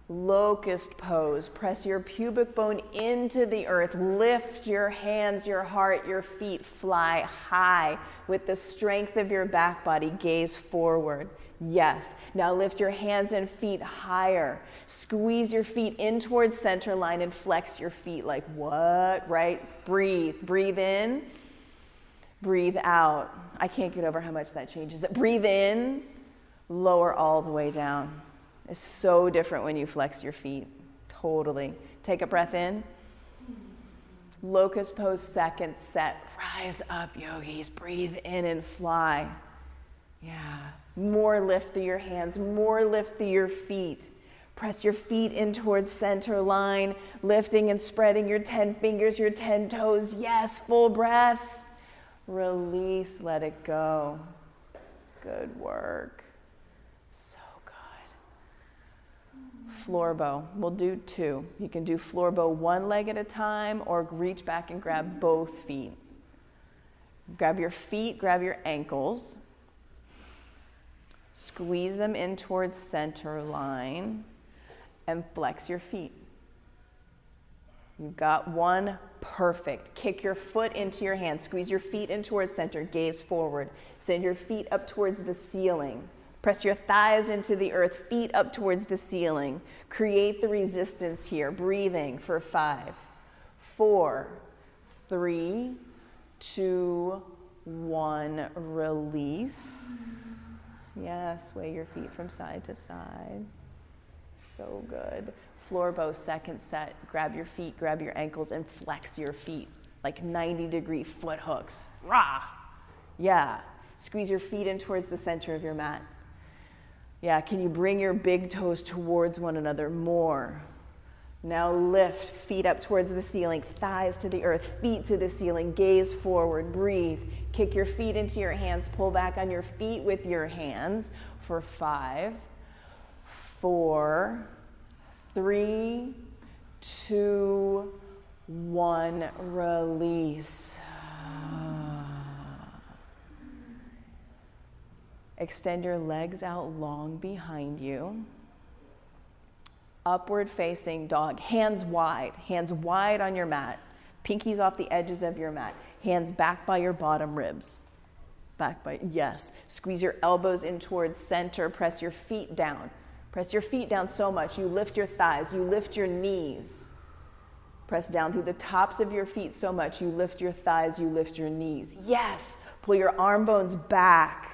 Locust pose. Press your pubic bone into the earth. Lift your hands, your heart, your feet. Fly high with the strength of your back body. Gaze forward. Yes. Now lift your hands and feet higher. Squeeze your feet in towards center line and flex your feet like what? Right? Breathe. Breathe in. Breathe out. I can't get over how much that changes it. Breathe in. Lower all the way down. It's so different when you flex your feet. Totally. Take a breath in. Locust pose, second set. Rise up, yogis. Breathe in and fly. Yeah. More lift through your hands, more lift through your feet. Press your feet in towards center line, lifting and spreading your 10 fingers, your 10 toes. Yes, full breath. Release, let it go. Good work. So good. Floor bow. We'll do 2. You can do floor bow one leg at a time or reach back and grab both feet. Grab your feet, grab your ankles. Squeeze them in towards center line and flex your feet. You've got one, perfect. Kick your foot into your hand. Squeeze your feet in towards center, gaze forward. Send your feet up towards the ceiling. Press your thighs into the earth, feet up towards the ceiling. Create the resistance here, breathing for 5, 4, 3, 2, 1, release. Yes, sway your feet from side to side. So good. Floor bow, second set. Grab your feet, grab your ankles, and flex your feet like 90-degree foot hooks. Rah! Yeah. Squeeze your feet in towards the center of your mat. Yeah, can you bring your big toes towards one another more? Now lift, feet up towards the ceiling, thighs to the earth, feet to the ceiling, gaze forward, breathe. Kick your feet into your hands, pull back on your feet with your hands for 5, 4, 3, 2, 1, release. Extend your legs out long behind you. Upward facing dog, hands wide on your mat, pinkies off the edges of your mat, hands back by your bottom ribs. Yes. Squeeze your elbows in towards center, press your feet down. Press your feet down so much, you lift your thighs, you lift your knees. Press down through the tops of your feet so much, you lift your thighs, you lift your knees. Yes. Pull your arm bones back.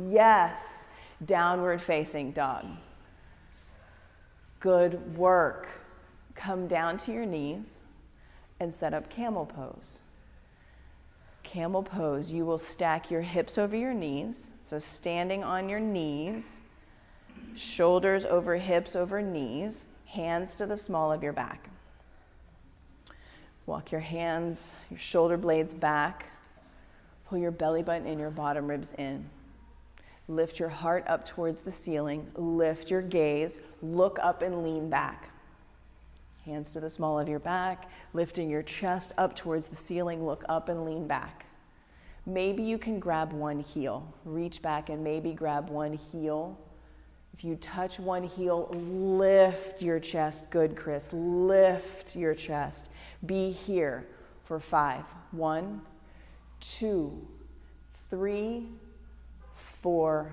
Yes. Downward facing dog. Good work. Come down to your knees and set up camel pose. Camel pose, you will stack your hips over your knees. So standing on your knees, shoulders over hips over knees, hands to the small of your back. Walk your hands, your shoulder blades back. Pull your belly button and your bottom ribs in. Lift your heart up towards the ceiling. Lift your gaze. Look up and lean back. Hands to the small of your back. Lifting your chest up towards the ceiling. Look up and lean back. Maybe you can grab one heel. Reach back and maybe grab one heel. If you touch one heel, lift your chest. Good, Chris. Lift your chest. Be here for 5. 1, 2, 3, 4,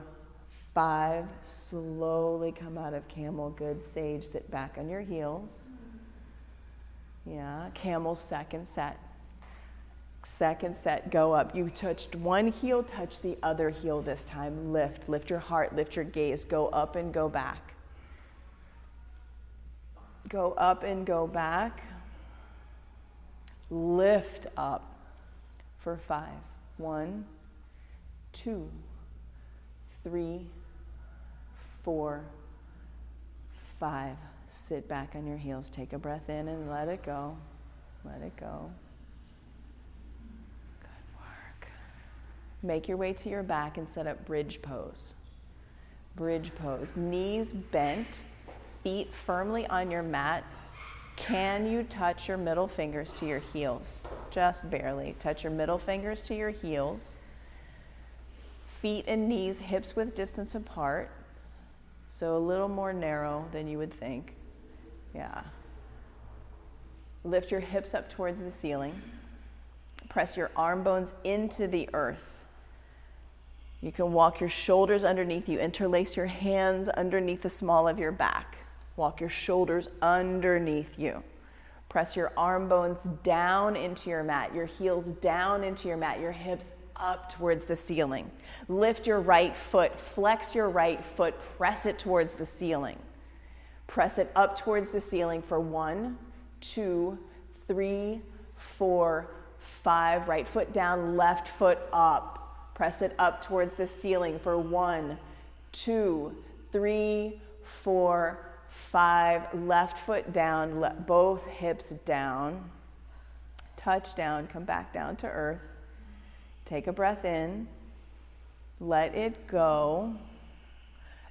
5. Slowly come out of camel. Good. Sage, sit back on your heels. Yeah, camel, second set. Second set, go up. You touched one heel, touch the other heel this time. Lift your heart, lift your gaze. Go up and go back. Go up and go back. Lift up for 5. 1, 2, 3, 4, 5. Sit back on your heels. Take a breath in and let it go. Let it go. Good work. Make your way to your back and set up bridge pose. Bridge pose. Knees bent, feet firmly on your mat. Can you touch your middle fingers to your heels? Just barely. Touch your middle fingers to your heels. Feet and knees, hips width distance apart. So a little more narrow than you would think. Yeah. Lift your hips up towards the ceiling. Press your arm bones into the earth. You can walk your shoulders underneath you. Interlace your hands underneath the small of your back. Walk your shoulders underneath you. Press your arm bones down into your mat, your heels down into your mat, your hips up towards the ceiling. Lift your right foot, flex your right foot, press it towards the ceiling. Press it up towards the ceiling for 1, 2, 3, 4, 5. Right foot down, left foot up. Press it up towards the ceiling for 1, 2, 3, 4, 5. Left foot down, both hips down. Touch down, come back down to earth. Take a breath in, let it go,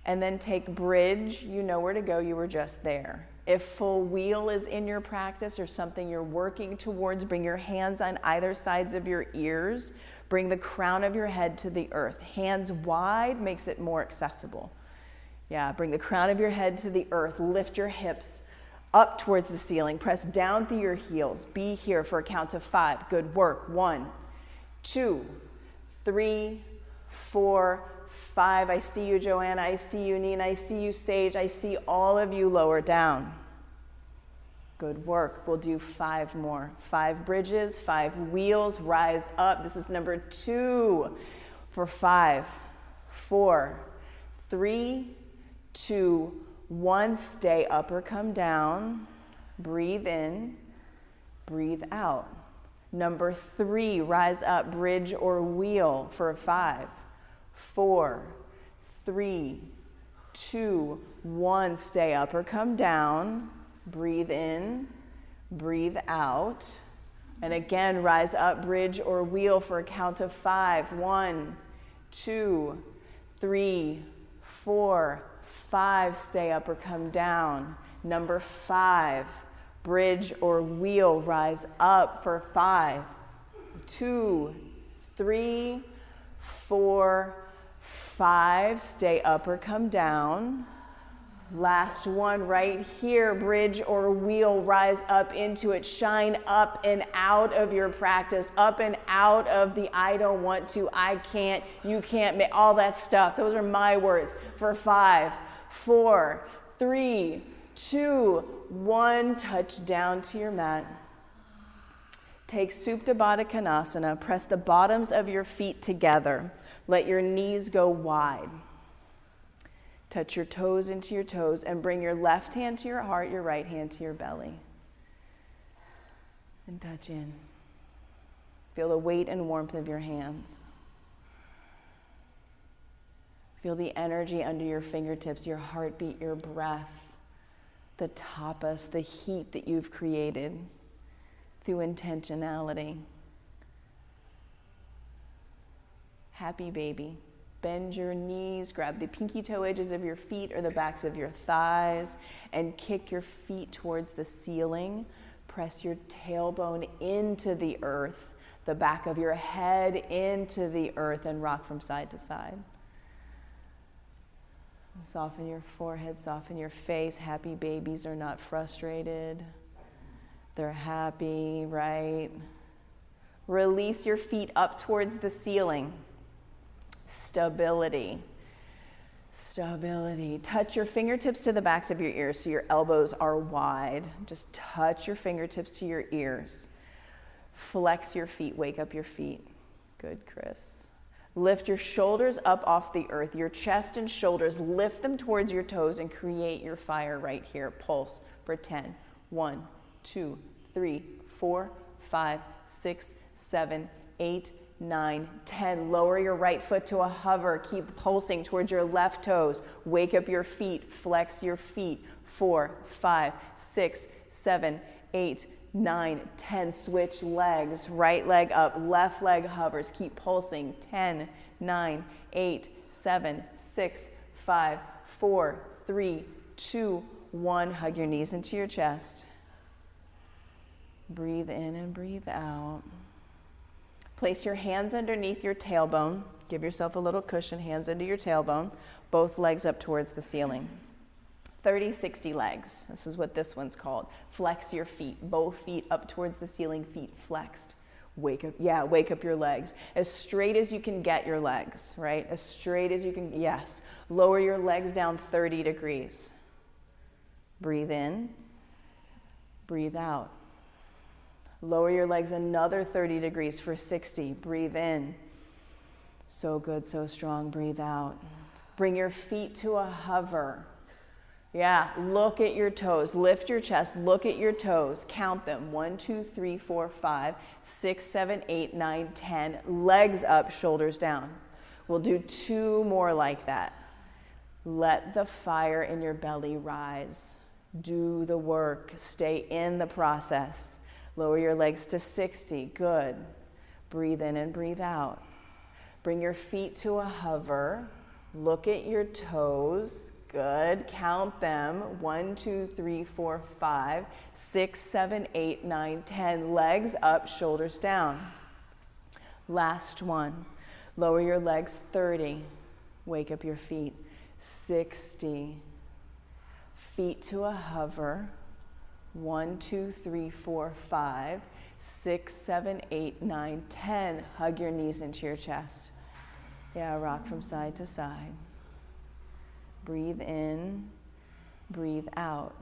and then take bridge. You know where to go, you were just there. If full wheel is in your practice or something you're working towards, bring your hands on either sides of your ears. Bring the crown of your head to the earth. Hands wide makes it more accessible. Yeah, bring the crown of your head to the earth. Lift your hips up towards the ceiling. Press down through your heels. Be here for a count of 5. Good work. 1, 2, 3, 4, 5. I see you, Joanna. I see you, Nina. I see you, Sage. I see all of you lower down. Good work. We'll do 5 more. 5 bridges, 5 wheels. Rise up. This is number 2 for 5, 4, 3, 2, 1. Stay up or come down. Breathe in. Breathe out. Number 3, rise up, bridge or wheel for 5, 4, 3, 2, 1. Stay up or come down. Breathe in, breathe out. And again, rise up, bridge or wheel for a count of 5. 1, 2, 3, 4, 5. Stay up or come down. Number 5. Bridge or wheel, rise up for 5, 2, 3, 4, 5. Stay up or come down. Last one right here, bridge or wheel, rise up into it. Shine up and out of your practice, up and out of the I don't want to, I can't, you can't, all that stuff. Those are my words for 5, 4, 3, 2, 1. Touch down to your mat. Take Supta Baddha Konasana. Press the bottoms of your feet together. Let your knees go wide. Touch your toes into your toes and bring your left hand to your heart, your right hand to your belly. And touch in. Feel the weight and warmth of your hands. Feel the energy under your fingertips, your heartbeat, your breath. The tapas, the heat that you've created through intentionality. Happy baby. Bend your knees, grab the pinky toe edges of your feet or the backs of your thighs, and kick your feet towards the ceiling. Press your tailbone into the earth, the back of your head into the earth, and rock from side to side. Soften your forehead, soften your face. Happy babies are not frustrated. They're happy, right? Release your feet up towards the ceiling. Stability. Stability. Touch your fingertips to the backs of your ears so your elbows are wide. Just touch your fingertips to your ears. Flex your feet, wake up your feet. Good, Chris. Lift your shoulders up off the earth, your chest and shoulders, lift them towards your toes and create your fire right here. Pulse for 10. 1, 2, 3, 4, 5, 6, 7, 8, 9, 10. Lower your right foot to a hover. Keep pulsing towards your left toes. Wake up your feet, flex your feet. 4, 5, 6, 7, 8, 9, 10. Switch legs. Right leg up, left leg hovers. Keep pulsing. 10, 9, 8, 7, 6, 5, 4, 3, 2, 1. Hug your knees into your chest. Breathe in and breathe out. Place your hands underneath your tailbone. Give yourself a little cushion, hands under your tailbone. Both legs up towards the ceiling. 30-60 legs. This is what this one's called. Flex your feet. Both feet up towards the ceiling, feet flexed. Wake up your legs. As straight as you can get your legs, right? As straight as you can, yes. Lower your legs down 30 degrees. Breathe in, breathe out. Lower your legs another 30 degrees for 60. Breathe in. So good, so strong. Breathe out. Bring your feet to a hover. Yeah, look at your toes. Lift your chest. Look at your toes. Count them. 1, 2, 3, 4, 5, 6, 7, 8, 9, 10. Legs up, shoulders down. We'll do 2 more like that. Let the fire in your belly rise. Do the work. Stay in the process. Lower your legs to 60. Good. Breathe in and breathe out. Bring your feet to a hover. Look at your toes. Good. Count them. 1, 2, 3, 4, 5, 6, 7, 8, 9, 10. Legs up, shoulders down. Last one. Lower your legs 30. Wake up your feet. 60. Feet to a hover. 1, 2, 3, 4, 5, 6, 7, 8, 9, 10. Hug your knees into your chest. Yeah, rock from side to side. Breathe in, breathe out.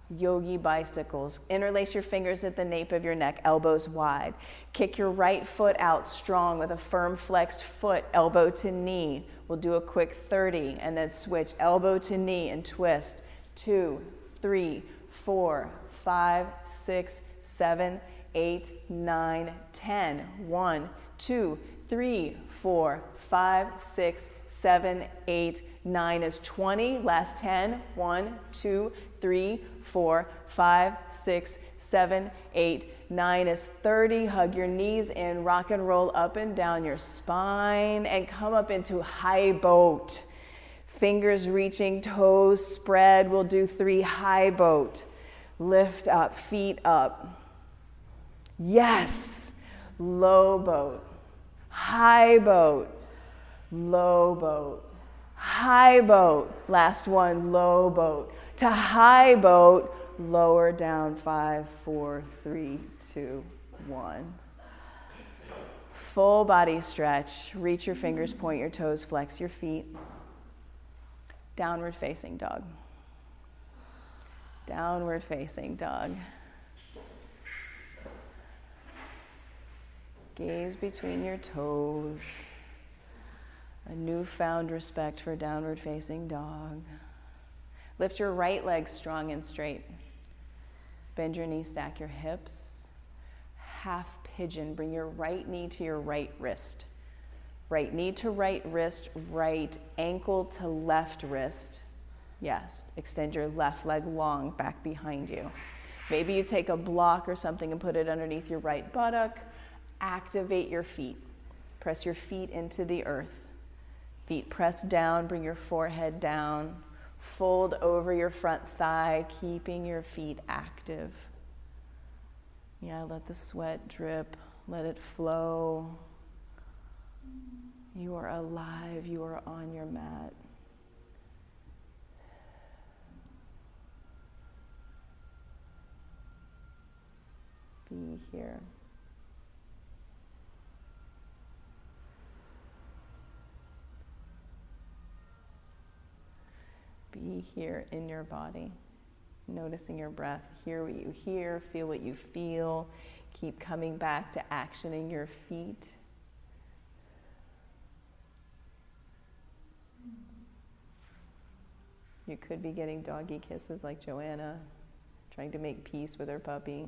Yogi bicycles. Interlace your fingers at the nape of your neck, elbows wide. Kick your right foot out strong with a firm flexed foot, elbow to knee. We'll do a quick 30 and then switch elbow to knee and twist. 2, 3, 4, 5, 6, 7, 8, 9, 10. 1, 2, 3, 4, 5, 6, 7, 8, 9 is 20. Last 10. 1, 2, 3, 4, 5, 6, 7, 8, 9 is 30. Hug your knees in. Rock and roll up and down your spine and come up into high boat. Fingers reaching, toes spread. We'll do 3 high boat. Lift up, feet up. Yes. Low boat. High boat. Low boat. High boat. Last one, low boat. To high boat, lower down 5, 4, 3, 2, 1. Full body stretch. Reach your fingers, point your toes, flex your feet. Downward facing dog. Downward facing dog. Gaze between your toes. A newfound respect for downward facing dog. Lift your right leg strong and straight. Bend your knee, stack your hips. Half pigeon. Bring your right knee to your right wrist. Right knee to right wrist, right ankle to left wrist. Yes, extend your left leg long back behind you. Maybe you take a block or something and put it underneath your right buttock. Activate your feet. Press your feet into the earth. Feet press down, bring your forehead down. Fold over your front thigh, keeping your feet active. Yeah, let the sweat drip, let it flow. You are alive, you are on your mat. Be here. Be here in your body, noticing your breath. Hear what you hear, feel what you feel. Keep coming back to actioning your feet. You could be getting doggy kisses like Joanna, trying to make peace with her puppy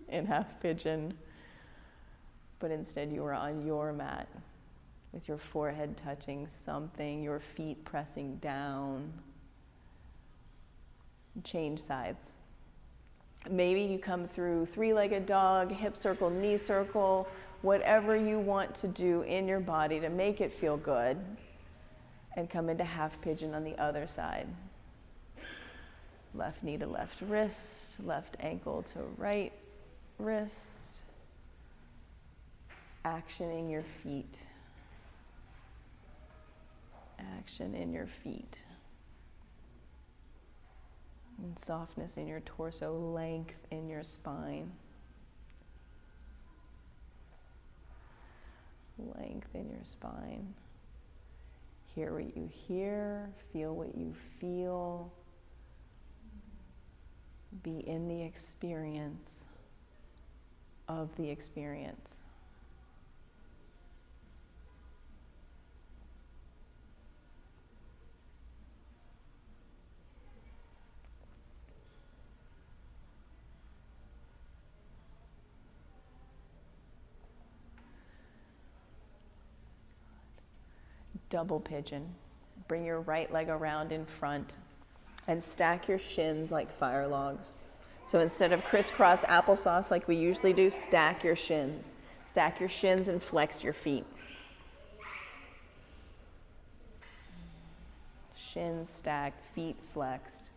in half pigeon. But instead you are on your mat with your forehead touching something, your feet pressing down. Change sides. Maybe you come through 3-legged dog, hip circle, knee circle, whatever you want to do in your body to make it feel good, and come into half pigeon on the other side. Left knee to left wrist, left ankle to right wrist. Actioning your feet. Action in your feet. And softness in your torso, length in your spine. Lengthen your spine. Hear what you hear, feel what you feel. Be in the experience of the experience. Double pigeon. Bring your right leg around in front and stack your shins like fire logs. So instead of crisscross applesauce like we usually do, stack your shins. Stack your shins and flex your feet. Shins stacked, feet flexed.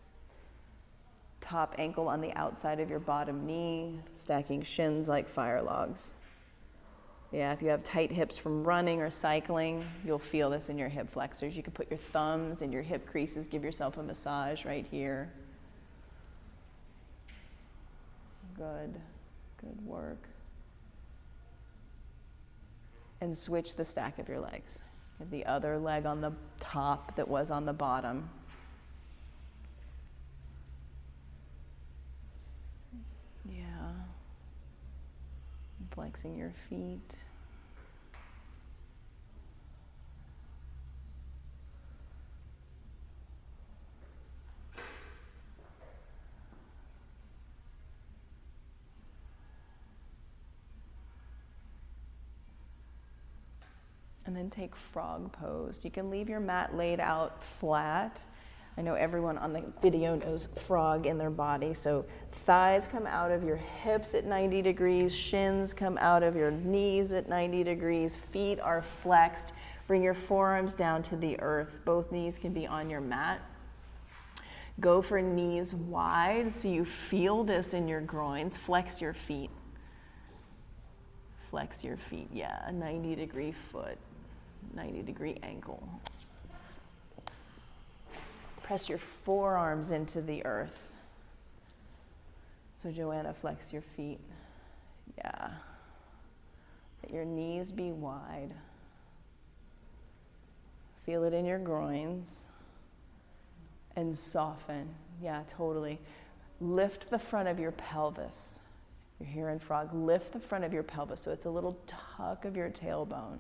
Top ankle on the outside of your bottom knee, stacking shins like fire logs. Yeah, if you have tight hips from running or cycling, you'll feel this in your hip flexors. You can put your thumbs in your hip creases, give yourself a massage right here. Good, good work. And switch the stack of your legs. Get the other leg on the top that was on the bottom. Yeah. Flexing your feet. And then take frog pose. You can leave your mat laid out flat. I know everyone on the video knows frog in their body. So thighs come out of your hips at 90 degrees, shins come out of your knees at 90 degrees, feet are flexed. Bring your forearms down to the earth. Both knees can be on your mat. Go for knees wide so you feel this in your groins. Flex your feet. Flex your feet, yeah, a 90-degree foot, 90-degree ankle. Press your forearms into the earth. So Joanna, flex your feet. Yeah. Let your knees be wide. Feel it in your groins. And soften. Yeah, totally. Lift the front of your pelvis. You're here in frog. Lift the front of your pelvis so it's a little tuck of your tailbone.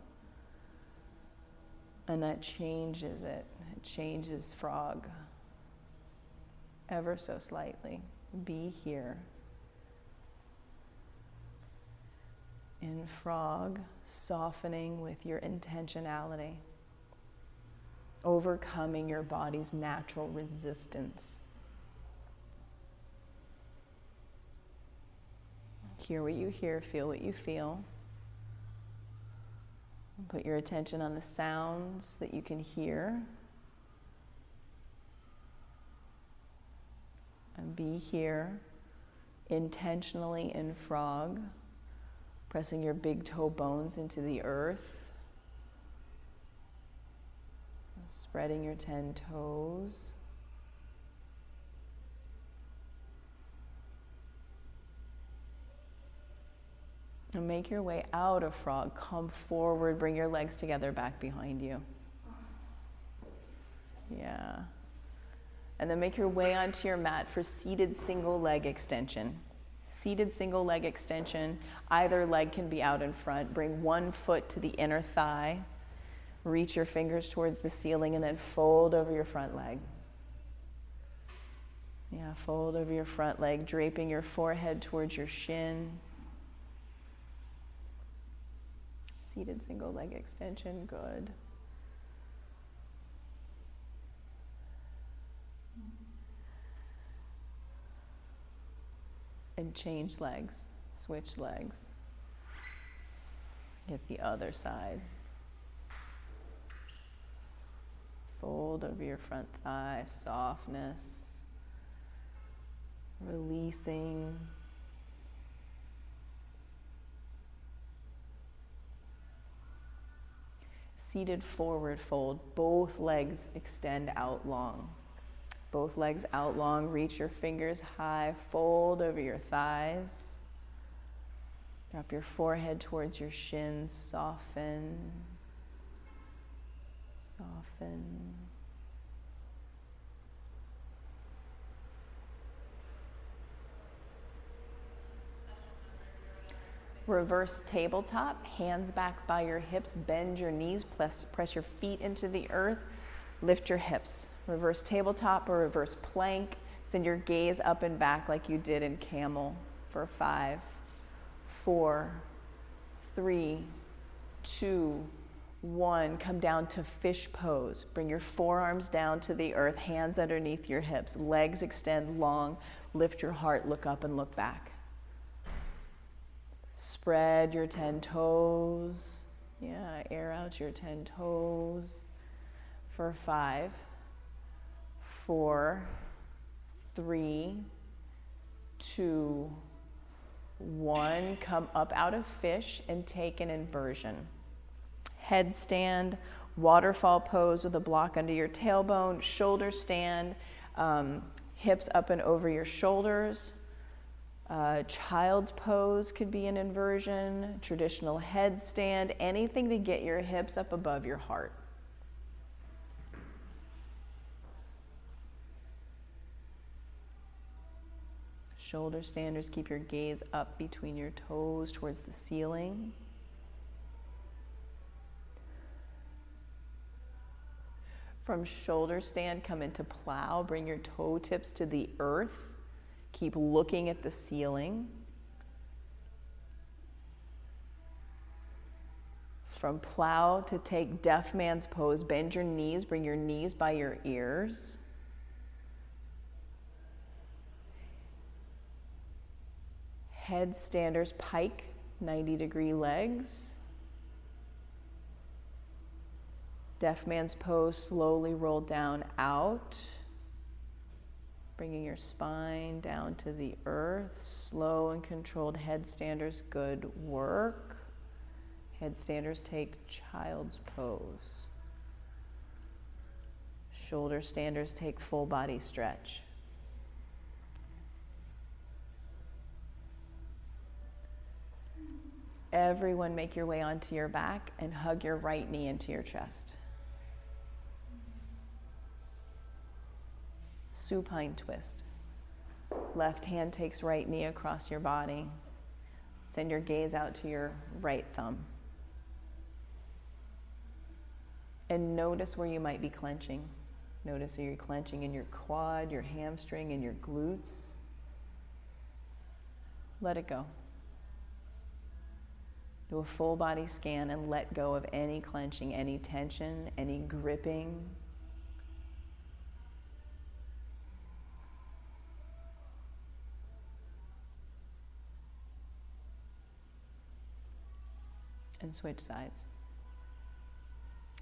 And that changes it. It changes frog ever so slightly. Be here. In frog, softening with your intentionality. Overcoming your body's natural resistance. Hear what you hear, feel what you feel. Put your attention on the sounds that you can hear. And be here, intentionally in frog, pressing your big toe bones into the earth. Spreading your 10 toes. And make your way out of frog. Come forward, bring your legs together back behind you. Yeah. And then make your way onto your mat for seated single leg extension. Seated single leg extension. Either leg can be out in front. Bring one foot to the inner thigh. Reach your fingers towards the ceiling and then fold over your front leg. Yeah, fold over your front leg, draping your forehead towards your shin. Seated single leg extension, good. And change legs, switch legs. Get the other side. Fold over your front thigh, softness, releasing. Seated forward fold, both legs extend out long. Both legs out long, reach your fingers high, fold over your thighs. Drop your forehead towards your shins, soften, soften. Reverse tabletop, hands back by your hips, bend your knees, press your feet into the earth, lift your hips. Reverse tabletop or reverse plank. Send your gaze up and back like you did in camel for 5, 4, 3, 2, 1. Come down to fish pose. Bring your forearms down to the earth, hands underneath your hips, legs extend long, lift your heart, look up and look back. Spread your 10 toes. Yeah, air out your 10 toes for 5, 4, 3, 2, 1. Come up out of fish and take an inversion. Headstand, waterfall pose with a block under your tailbone, shoulder stand, hips up and over your shoulders. Child's pose could be an inversion, traditional headstand, anything to get your hips up above your heart. Shoulder standers, keep your gaze up between your toes towards the ceiling. From shoulder stand, come into plow, bring your toe tips to the earth. Keep looking at the ceiling. From plow to take deaf man's pose, bend your knees, bring your knees by your ears. Headstanders, pike, 90-degree legs. Deaf man's pose, slowly roll down out. Bringing your spine down to the earth. Slow and controlled headstanders, good work. Headstanders, take child's pose. Shoulder standers, take full body stretch. Everyone make your way onto your back and hug your right knee into your chest. Supine twist. Left hand takes right knee across your body. Send your gaze out to your right thumb. And notice where you might be clenching. Notice are you clenching in your quad, your hamstring, and your glutes. Let it go. Do a full body scan and let go of any clenching, any tension, any gripping. And switch sides.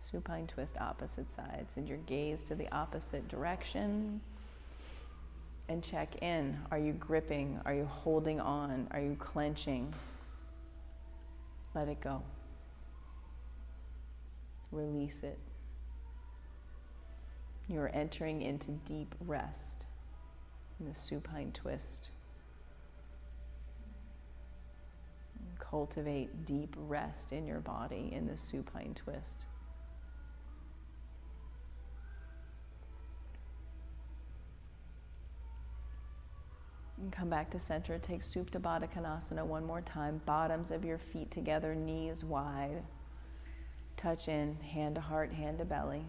Supine twist, opposite side. Send your gaze to the opposite direction and check in. Are you gripping? Are you holding on? Are you clenching? Let it go. Release it. You are entering into deep rest in the supine twist. Cultivate deep rest in your body in the supine twist. And come back to center. Take Supta Baddha Konasana one more time. Bottoms of your feet together, knees wide. Touch in, hand to heart, hand to belly.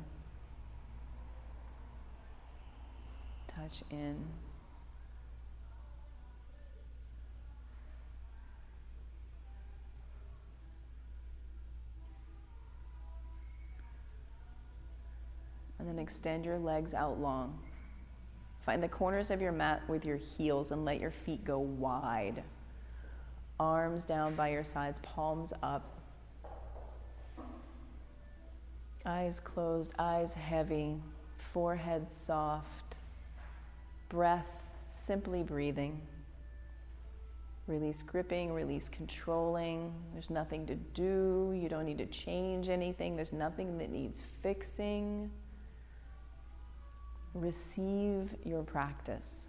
Touch in. And then extend your legs out long. Find the corners of your mat with your heels and let your feet go wide. Arms down by your sides, palms up. Eyes closed, eyes heavy, forehead soft. Breath, simply breathing. Release gripping, release controlling. There's nothing to do. You don't need to change anything. There's nothing that needs fixing. Receive your practice.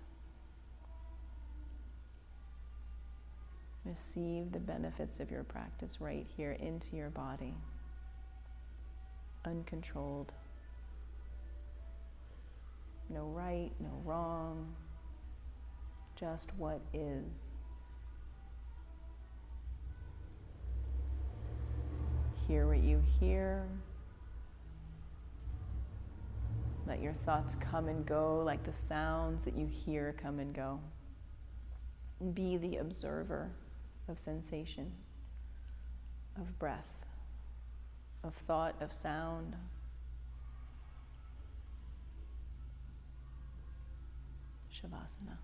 Receive the benefits of your practice right here into your body, uncontrolled. No right, no wrong, just what is. Hear what you hear. Let your thoughts come and go like the sounds that you hear come and go. Be the observer of sensation, of breath, of thought, of sound. Shavasana.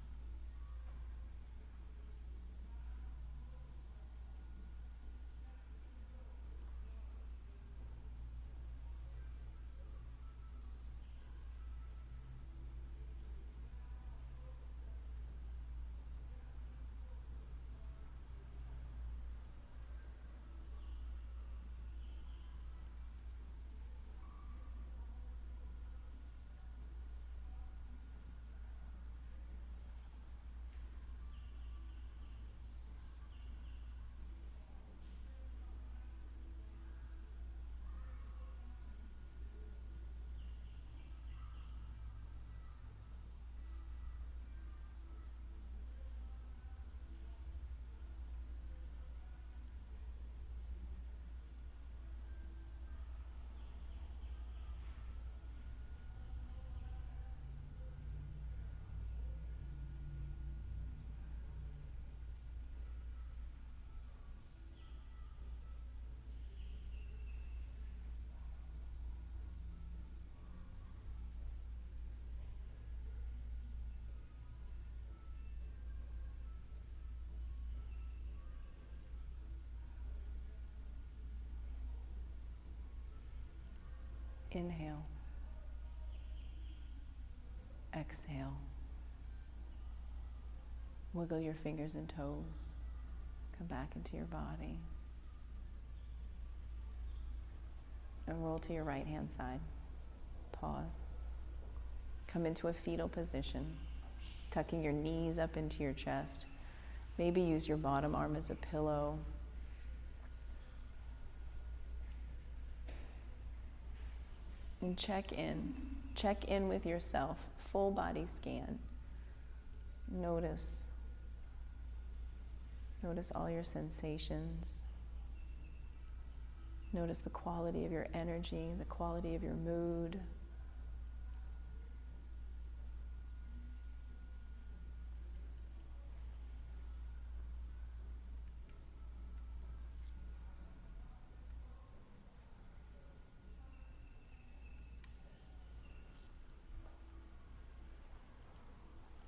Inhale. Exhale. Wiggle your fingers and toes. Come back into your body. And roll to your right hand side. Pause. Come into a fetal position, tucking your knees up into your chest. Maybe use your bottom arm as a pillow. And check in with yourself, full body scan. Notice all your sensations. Notice the quality of your energy, the quality of your mood.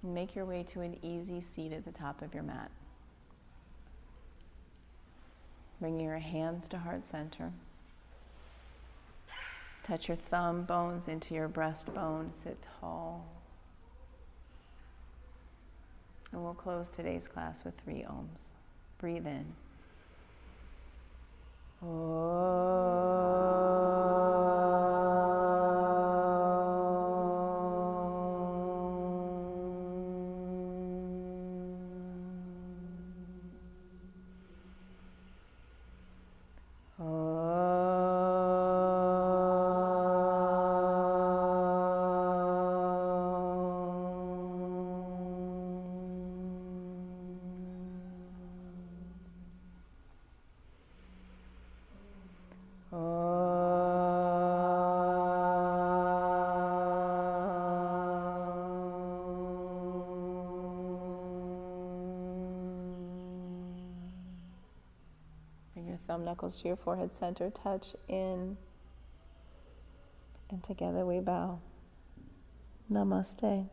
Make your way to an easy seat at the top of your mat. Bring your hands to heart center. Touch your thumb bones into your breastbone. Sit tall. And we'll close today's class with 3 ohms. Breathe in. Bring your thumb knuckles to your forehead center, touch in, and together we bow. Namaste.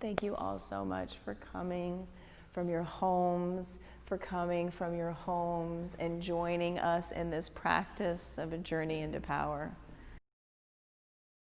Thank you all so much for coming from your homes, and joining us in this practice of a journey into power.